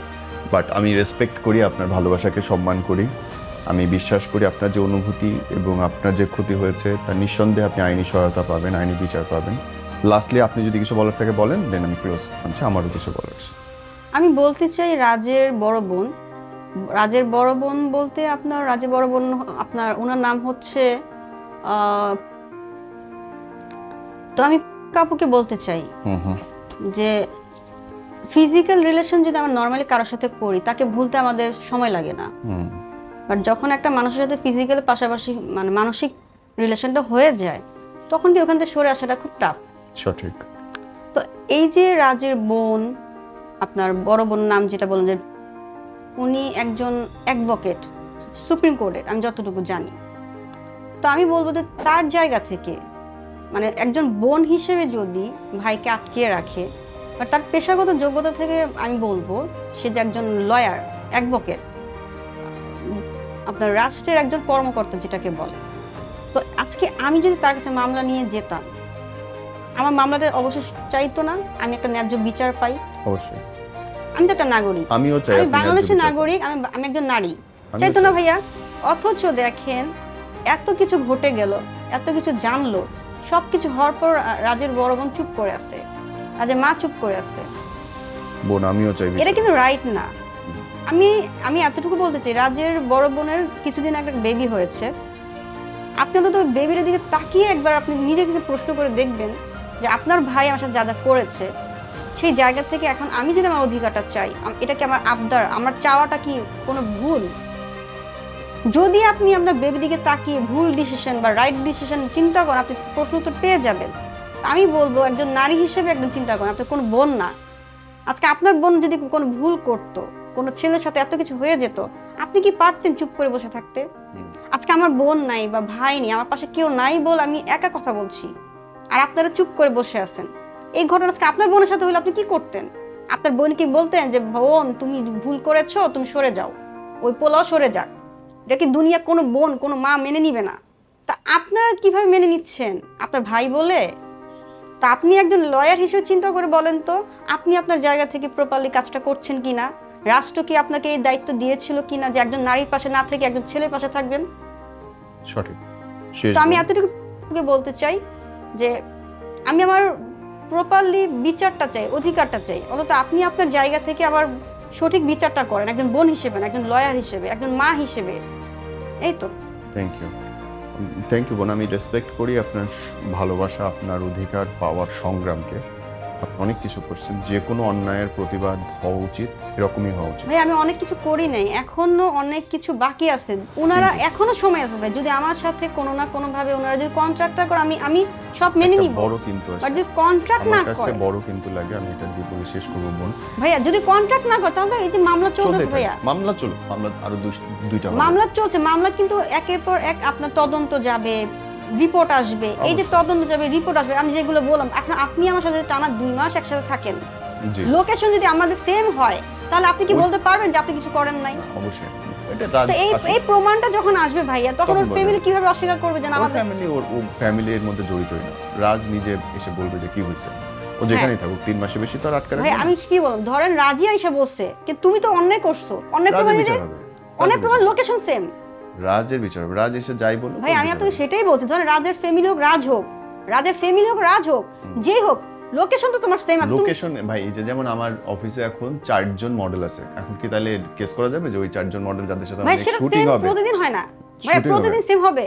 বাট আমি রেসপেক্ট করি, আপনার ভালোবাসাকে সম্মান করি। আমি বিশ্বাস করি আপনার যে অনুভূতি এবং আপনার যে ক্ষতি হয়েছে তার নিঃসন্দেহে আপনি আইনি সহায়তা পাবেন, আইনি বিচার পাবেন। লাস্টলি আপনি যদি কিছু বলার থাকে বলেন, দেন আমি ক্লোজ। আচ্ছা, আমারও কিছু বলার আছে। আমি বলতে চাই রাজের বড় বোন, রাজের বড় বোন বলতে আপনার রাজের বড় বোন, আপনার ওনার নাম হচ্ছে তো আমি কাপুকে বলতে চাই যে ফিজিক্যাল রিলেশন যদি আমরা নর্মালি কারোর সাথে করি, তাকে ভুলতে আমাদের সময় লাগে না। বাট যখন একটা মানুষের সাথে ফিজিক্যাল পাশাপাশি মানে মানসিক রিলেশনটা হয়ে যায়, তখন কি ওখান থেকে সরে আসাটা খুব টাফ। সঠিক। তো এই যে রাজের বোন, আপনার বড় বোন নাম যেটা বললেন, যে উনি একজন অ্যাডভোকেট সুপ্রিম কোর্টের, আমি যতটুকু জানি। তো আমি বলবো যে তার জায়গা থেকে মানে একজন বোন হিসেবে যদি ভাইকে আটকিয়ে রাখে, বা তার পেশাগত যোগ্যতা থেকে আমি বলবো সে যে একজন লয়ার, অ্যাডভোকেট, আপনার রাষ্ট্রের একজন কর্মকর্তা যেটাকে বলে। তো আজকে আমি যদি তার কাছে মামলা নিয়ে যেতাম, আমার মামলাটা অবশ্যই চাইতো না আমি একটা ন্যায্য বিচার পাই। অবশ্যই। আমি তো একটা নাগরিক, আমিও চাই, আমি বাংলাদেশের নাগরিক, আমি একজন নারী, চাইতো না ভাইয়া? অথচ দেখেন এত কিছু ঘটে গেল, এত কিছু জানলো, সবকিছু হওয়ার পর রাজের বড় বোন চুপ করে আছে, রাজের মা চুপ করে আছে। বোন, আমিও চাই। এটা কিন্তু রাইট না। আমি এতটুকু বলতে চাই, রাজের বড় বোনের কিছুদিন আগে বেবি হয়েছে। আপনি অন্তত বেবির দিকে তাকিয়ে একবার আপনি নিজেকে প্রশ্ন করে দেখবেন যে আপনার ভাই আমার সাথে যা যা করেছে, সেই জায়গা থেকে এখন আমি যদি আমার অধিকারটা চাই, এটা কি আমার আবদার, আমার চাওয়াটা কি কোনো ভুল? যদি আপনি আপনার বেবির দিকে তাকিয়ে ভুল ডিসিশন বা রাইট ডিসিশন চিন্তা করেন, আপনি প্রশ্ন উত্তর পেয়ে যাবেন। আমি বলবো একজন নারী হিসেবে একজন চিন্তা করেন, আপনার কোনো বোন না। আজকে আপনার বোন যদি কোনো ভুল করতো, কোনো ছেলের সাথে এত কিছু হয়ে যেত, আপনি কি পারতেন চুপ করে বসে থাকতে? আজকে আমার বোন নাই বা ভাই নেই, আমার পাশে কেউ নাই বল আমি একা কথা বলছি, আর আপনারা চুপ করে বসে আছেন। এই ঘটনা আজকে আপনার বোনের সাথে হলে আপনি কি করতেন? আপনার বোন কি বলতেন যে বোন তুমি ভুল করেছো, তুমি সরে যাও, ওই পোলাও সরে যাক? এটা কি দুনিয়া কোনো বোন, কোনো মা মেনে নিবে না? তা আপনারা কিভাবে মেনে নিচ্ছেন? আপনার ভাই বলে? তা আপনি একজন লয়ার হিসেবে চিন্তা করে বলেন তো, আপনি আপনার জায়গা থেকে প্রপারলি কাজটা করছেন কিনা? রাষ্ট্র কি আপনাকে এই দায়িত্ব দিয়েছিল কিনা যে একজন নারীর পাশে না থেকে একজন ছেলের পাশে থাকবেন? সঠিক। তো আমি এতটুকু বলতে চাই যে আমি আমার প্রপারলি বিচারটা চাই, অধিকারটা চাই। অন্তত আপনি আপনার জায়গা থেকে আবার সঠিক বিচারটা করেন, একজন বোন হিসেবে, একজন লয়ার হিসেবে, একজন মা হিসেবে। এই তো। থ্যাংক ইউ বোন। আমি রেসপেক্ট করি আপনার ভালোবাসা, আপনার অধিকার পাওয়ার সংগ্রামকে। আপনি অনেক কিছু করছেন, যে কোনো অন্যায়ের প্রতিবাদ হওয়া উচিত, এরকমই হওয়া উচিত। ভাই আমি অনেক কিছু করি নাই, এখনো অনেক কিছু বাকি আছে। ওনারা এখনো সময় আছে ভাই, যদি আমার সাথে কোনো না কোনো ভাবে ওনারা যদি কন্ট্রাক্টটা করে, আমি সব মেনে নিব। বড় কিন্তু আছে, বাট যদি কন্ট্রাক্ট না আমার কাছে করে, বড় কিন্তু লাগে, আমি এটা দিয়ে বলে শেষ করব বোন। ভাইয়া যদি কন্ট্রাক্ট না করে, তাহলে এই যে মামলা চলতেছে ভাইয়া, মামলা চলো, মামলা আরো দুইটা হবে। মামলা চলছে, মামলা কিন্তু একের পর এক আপনার তদন্ত যাবে, রিপোর্ট আসবে। এই যে তদন্ত যাবে, রিপোর্ট আসবে, আমি যেগুলো বললাম, এখন আপনি আমার সাথে টানা 2 মাস একসাথে থাকেন, লোকেশন যদি আমাদের সেম হয়, তাহলে আপনি কি বলতে পারবেন যে আপনি কিছু করেন নাই? অবশ্যই। তো এই প্রমাণটা যখন আসবে ভাইয়া, তখন ওর ফ্যামিলি কিভাবে অস্বীকার করবে যে আমাদের ফ্যামিলি, ওর ফ্যামিলির মধ্যে জড়িতই না। রাজ নিজে এসে বলবে যে কি হয়েছে, ও যেখানেই থাকুক 3 মাসের বেশি তো আর আটকে রাখবে ভাই। আমি কি বললাম, ধরেন রাজি আইসা বলছে যে তুমি তো অন্যায় করছো, অনেক প্রমাণ দিতে, অনেক প্রমাণ, লোকেশন সেম, রাজের বিচার হবে। রাজ এসে যাই বলুক ভাই। আমি আপনাকে সেটাই বলছি, ধরেন রাজের ফ্যামিলি হোক, রাজ হোক, রাজের ফ্যামিলি হোক, রাজ হোক, যেই হোক, লোকেশন তো তোমার সেম আছে। লোকেশন ভাই, এই যে যেমন আমার অফিসে এখন 4 জন মডেল আছে, এখন কি তাহলে কেস করা যাবে যে ওই 4 জন মডেল যাদের সাথে ভাই আমাদের সেটা শুটিং হবে প্রতিদিন হয় না ভাই, প্রতিদিন সেম হবে?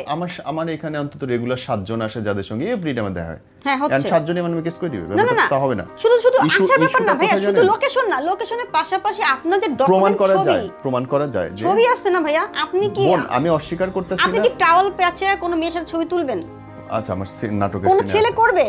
আমার এখানে অন্তত রেগুলার 7 জন আসে যাদের সঙ্গে এভরি টাইম দেখা হয়। হ্যাঁ হচ্ছে, 7 জনই মানে কেস করে দিবে, না তা হবে না। শুধু আসার ব্যাপার না ভাইয়া, শুধু লোকেশন না, লোকেশনের পাশাপাশি আপনাদের প্রমাণ ডকুমেন্ট, করা যায় যে ছবি আসছে না ভাইয়া। আপনি কি, বোন, আমি অস্বীকার করতেছি না, আপনি কি টাওয়াল প্যাচে কোনো মেয়ের সাথে ছবি তুলবেন? আচ্ছা আমার নাটকের কোন ছেলে করবে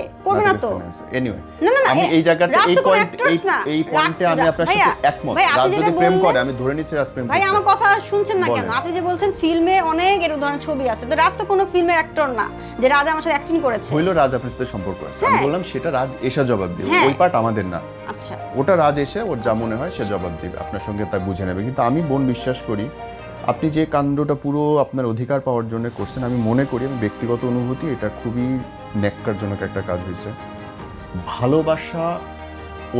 না তো এনিওয়ে না না আমি এই জায়গাটা রাজ এই তো কোনো পয়েন্ট actress না। এই পয়েন্টে আমি আপনার ভাইয়া, সাথে একমত ভাই, আপনি রাজ যেটা যদি প্রেম বললেন- করে আমি ধরে নিচ্ছি রাজ প্রেম ভাই করছে। আমার কথা শুনছেন না কেন? বলেন। আপনি যে বলছেন ফিল্মে অনেক এর ধরনের ছবি আছে, তো রাজ তো কোনো ফিল্মের অ্যাক্টর না যে রাজ আমার সাথে অ্যাক্টিং করেছে। হইলো রাজ আপনার সাথে সম্পর্ক আছে, আমি হ্যাঁ। বললাম সেটা রাজ এসে জবাব দিবে, হ্যাঁ। ওই পার্ট আমাদের না, আচ্ছা ওটা রাজ এসে ওর যা মনে হয় সে জবাব দিবে, আপনার সঙ্গে তা বুঝে নেবে। কিন্তু আমি বোন বিশ্বাস করি আপনি যে কাণ্ডটা পুরো আপনার অধিকার পাওয়ার জন্য করছেন, আমি মনে করি, আমি ব্যক্তিগত অনুভূতি, এটা খুবই ন্যাক্কারজনক একটা কাজ হয়েছে। ভালোবাসা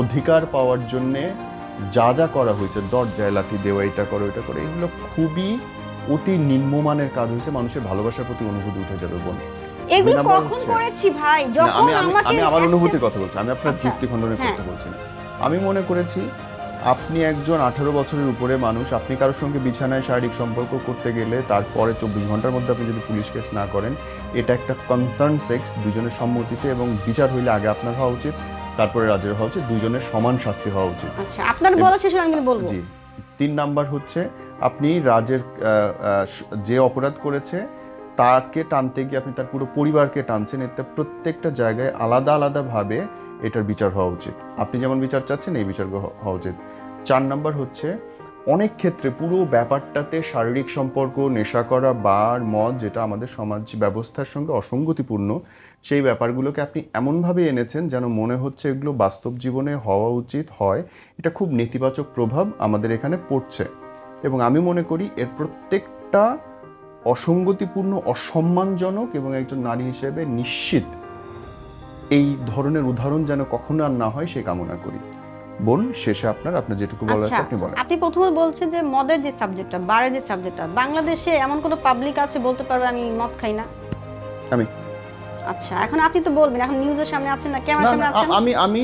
অধিকার পাওয়ার জন্যে যা যা করা হয়েছে, দরজায় লাথি দেওয়া, এটা করো এটা করে, এগুলো খুবই অতি নিম্নমানের কাজ হয়েছে। মানুষের ভালোবাসার প্রতি অনুভূতি উঠে যাবে বোন। এগুলো দুই নাম্বার কখন হচ্ছে- করেছি ভাই? না, যখন আমি আমাকে আমি আমার অনুভূতির কথা বলছি, আমি আপনার আচ্ছা, যুক্তি খণ্ডনের হ্যাঁ। কথা বলছি না। আমি মনে করেছি আপনি একজন 18 বছরের উপরে মানুষ, আপনি কারোর সঙ্গে বিছানায় শারীরিক সম্পর্ক করতে গেলে তারপরে 24 ঘন্টার মধ্যে আপনি যদি পুলিশ কেস না করেন, এটা একটা কনসার্ন সেক্স, দুজনের সম্মতিতে, এবং বিচার হইলে আগে আপনার হওয়া উচিত, তারপরে রাজের হওয়া উচিত, দুজনের সমান শাস্তি হওয়া উচিত। আচ্ছা আপনার বলা শেষ হলে আমি কিন্তু বলবো। জি। 3 নাম্বার হচ্ছে আপনি রাজের যে অপরাধ করেছে তাকে টানতে গিয়ে আপনি তার পুরো পরিবারকে টানছেন, এতে প্রত্যেকটা জায়গায় আলাদা আলাদাভাবে এটার বিচার হওয়া উচিত। আপনি যেমন বিচার চাচ্ছেন এই বিচার হওয়া উচিত। 4 নাম্বার হচ্ছে অনেক ক্ষেত্রে পুরো ব্যাপারটাতে শারীরিক সম্পর্ক, নেশা করা, বার মদ, যেটা আমাদের সমাজ ব্যবস্থার সঙ্গে অসঙ্গতিপূর্ণ, সেই ব্যাপারগুলোকে আপনি এমনভাবে এনেছেন যেন মনে হচ্ছে এগুলো বাস্তব জীবনে হওয়া উচিত হয়। এটা খুব নেতিবাচক প্রভাব আমাদের এখানে পড়ছে, এবং আমি মনে করি এর প্রত্যেকটা অসঙ্গতিপূর্ণ, অসম্মানজনক, এবং একজন নারী হিসেবে নিশ্চিত এই ধরনের উদাহরণ যেন কখনো আর না হয় সেই কামনা করি। বোন, শেষে আপনার যেটুকু বলার আছে আচ্ছা আপনি বলেন। আপনি প্রথমে বলছেন যে মদের যে সাবজেক্টটা, বারের যে সাবজেক্টটা, বাংলাদেশে এমন কোনো পাবলিক আছে বলতে পারবে আমি মদ খাই না? আমি আচ্ছা এখন আপনি তো বলবেন, এখন নিউজের সামনে আছেন না, না, ক্যামেরার সামনে না, আছেন। আমি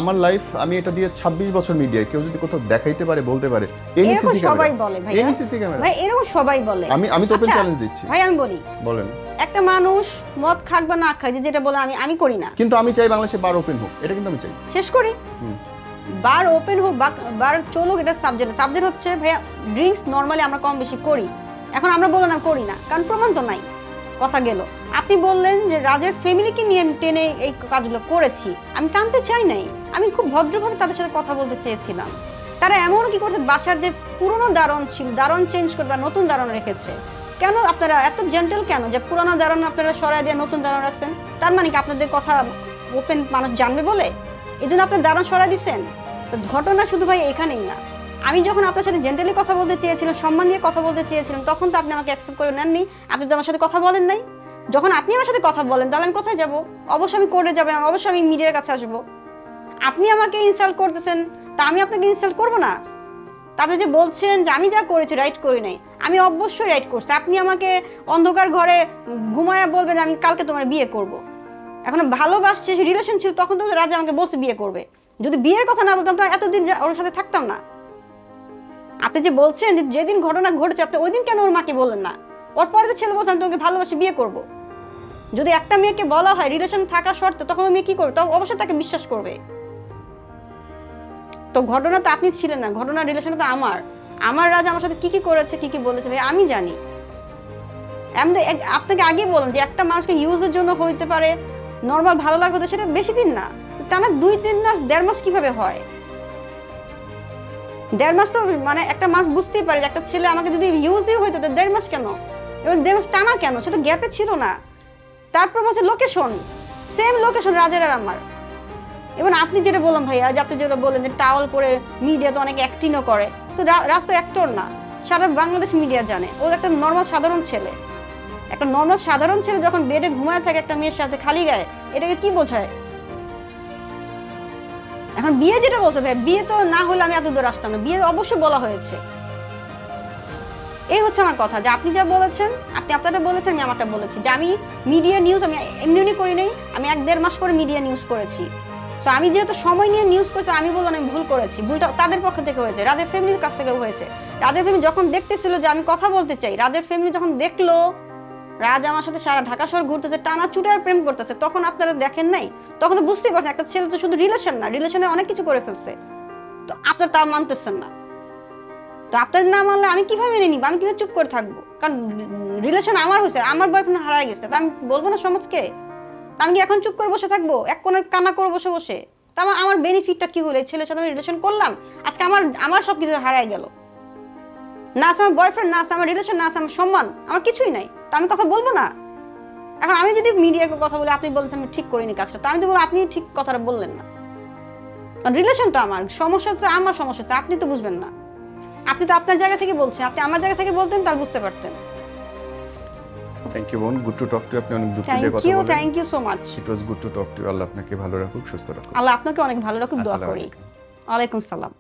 আমার লাইফ, আমি এটা দিয়ে 26 বছর মিডিয়ায়, কেউ যদি কোথাও দেখাইতে পারে, বলতে পারে, এরকম সবাই বলে ভাই, এনএসিসি ক্যামেরা, ভাই এরকম সবাই বলে। আমি তো ওপেন আচ্ছা, চ্যালেঞ্জ দিচ্ছি। ভাই আমি বলি, বলেন। একটা মানুষ মদ খাক বা না খাক, যেটা বলে আমি করি না, কিন্তু আমি চাই বাংলাদেশে বার ওপেন হোক, এটা কিন্তু আমি চাই। শেষ করি। হুম। বার ওপেন হোক, বার চলুক, এটা সাবজেক্ট হচ্ছে ভাইয়া ড্রিঙ্কস নরমালি আমরা কম বেশি করি। এখন আমরা বললাম না করি না, কারণ প্রমাণ তো নাই, কথা গেল। আপনি বললেন যে রাজের ফ্যামিলিকে নিয়ে টেনে এই কাজগুলো করেছি, আমি টানতে চাই নাই, আমি খুব ভদ্রভাবে তাদের সাথে কথা বলতে চেয়েছিলাম। তারা এমন কি করছে, বাসার যে পুরনো দারণ ছিল, দারণ চেঞ্জ করে তারা নতুন দারণ রেখেছে। কেন আপনারা এত জেন্টেল কেন যে পুরনো দারণ আপনারা সরাই দিয়ে নতুন দারণ রাখছেন? তার মানে কি আপনাদের কথা ওপেন মানুষ জানবে বলে এই জন্য আপনার দারণ সরাই দিচ্ছেন? তো ঘটনা শুধু ভাই এখানেই না। আমি যখন আপনার সাথে জেন্টালি কথা বলতে চেয়েছিলাম, সম্মান দিয়ে কথা বলতে চেয়েছিলাম, তখন তো আপনি আমাকে অ্যাকসেপ্ট করে নেননি, আপনি তো আমার সাথে কথা বলেন নাই। যখন আপনি আমার সাথে কথা বলেন তাহলে আমি কোথায় যাব? অবশ্যই আমি কোর্টে যাবো, অবশ্যই আমি মিডিয়ার কাছে আসবো। আপনি আমাকে ইনসাল্ট করতেছেন, তা আমি আপনাকে ইনসাল্ট করবো না? তারপরে যে বলছেন যে আমি যা করেছি রাইট করি নাই, আমি অবশ্যই রাইট করছি। আপনি আমাকে অন্ধকার ঘরে ঘুমায়া বলবেন আমি কালকে তোমার বিয়ে করব। এখন ভালোবাসছে, রিলেশন ছিল, তখন তো রাজা আমাকে বলছে বিয়ে করবে। যদি বিয়ের কথা না বলতাম তো এতদিন ওর সাথে থাকতাম না। আপনি যে বলছেন যে যেদিন ঘটনা ঘটেছে আপনি ওই দিন কেন ওর মাকে বললেন না? ওর পরে তো ছেলে বলছে আমি তোমাকে ভালোবাসি, বিয়ে করব। যদি একটা মেয়েকে বলা হয় রিলেশন থাকা শর্তে, তখন ওই মেয়ে কি করবে? তখন অবশ্যই তাকে বিশ্বাস করবে। তো ঘটনা তো আপনি ছিলেন না, ঘটনা রিলেশন তো আমার রাজা আমার সাথে কি কি করেছে, কি কি বলেছে ভাই আমি জানি। আপনাকে আগেই বললাম যে একটা মানুষকে ইউজের জন্য হইতে পারে, নর্মাল ভালো লাগবে তো সেটা বেশি দিন না, টানা 2-3 মাস 1.5 মাস কিভাবে হয়? 1.5 মাস তো মানে একটা মাস বুঝতেই পারে যে একটা ছেলে আমাকে যদি ইউজই হইতো, তো 1.5 মাস কেন, এবং 1.5 মাস টানা কেন? সে তো গ্যাপে ছিল না। তারপর হচ্ছে লোকেশন, সেম লোকেশন রাজের আর আমার। এবং আপনি যেটা বললাম ভাইয়া, যে আপনি যেটা বললেন যে টাওয়াল পরে মিডিয়া তো অনেকে অ্যাক্টিংও করে, তো রাজ তো অ্যাক্টর না, সারা বাংলাদেশ মিডিয়া জানে ও একটা নর্মাল সাধারণ ছেলে। একটা নর্মাল সাধারণ ছেলে যখন বেডে ঘুমায় থাকে একটা মেয়ের সাথে খালি গায়ে, এটাকে কি বোঝায়? এখন বিয়ে যেটা বলছে ভাই, বিয়ে তো না হলে আমি এত দূর আসতাম না, বিয়ে অবশ্যই বলা হয়েছে। এই হচ্ছে আমার কথা, যে আপনি যা বলেছেন, আপনি আপনারটা বলেছেন, আমি আমারটা বলেছি, যে আমি মিডিয়া নিউজ আমি এমনি করি নাই, আমি 1-1.5 মাস পরে মিডিয়া নিউজ করেছি। সো আমি যেহেতু সময় নিয়ে নিউজ করছি, আমি বললাম আমি ভুল করেছি, ভুলটা তাদের পক্ষ থেকে হয়েছে, রাজের ফ্যামিলির কাছ থেকে হয়েছে। রাজের ফ্যামিলি যখন দেখতেছিল যে আমি কথা বলতে চাই, রাজের ফ্যামিলি যখন দেখলো রাজ আমার সাথে সারা ঢাকা শহর ঘুরতেছে, টানা চুটায় প্রেম করতেছে, তখন আপনারা দেখেন নাই? তখন তো বুঝতেই পারছেন একটা ছেলে তো শুধু রিলেশন না, রিলেশনে অনেক কিছু করে ফেলছে, তো আপনারা তা মানতেছেন না। তো আপনার না মানলে আমি কিভাবে মেনে নিব, আমি কিভাবে চুপ করে থাকবো? কারণ রিলেশন আমার হয়েছে, আমার বয়ফ্রেন্ড হারায় গেছে, তা আমি বলবো না সমাজকে? তা আমি কি এখন চুপ করে বসে থাকবো, এক কোণে কান্না করে বসে বসে? তা আমার বেনিফিটটা কি হলো? এই ছেলের সাথে আমি রিলেশন করলাম, আজকে আমার সব কিছু হারায় গেল। না আছে আমার বয়ফ্রেন্ড, না আছে আমার রিলেশন, না আছে আমার সম্মান, আমার কিছুই নাই, তা আমি কথা বলবো না? এখন আমি যদি মিডিয়াকে কথা বলে আপনি বলছেন আমি ঠিক করিনি কাজটা, তা আমি তো বলবো আপনি ঠিক কথাটা বললেন না। কারণ রিলেশনটা আমার সমস্যা হচ্ছে, আমার সমস্যা হচ্ছে, আপনি তো বুঝবেন না। আপনি তো আপনার জায়গা থেকে বলছেন, আপনি আমার জায়গা থেকে বলতেন তার বুঝতে পারতেন। থ্যাংক ইউ বোন, গুড টু টক টু। আপনি অনেক যুক্তি দিয়ে কথা বললেন। Thank you so much. It was good to talk to. আল্লাহ আপনাকে ভালো রাখুক, সুস্থ রাখুক। আল্লাহ আপনাকে অনেক ভালো রাখুক, দোয়া আসসালামু করি। আলাইকুম। ওয়ালাইকুম সালাম।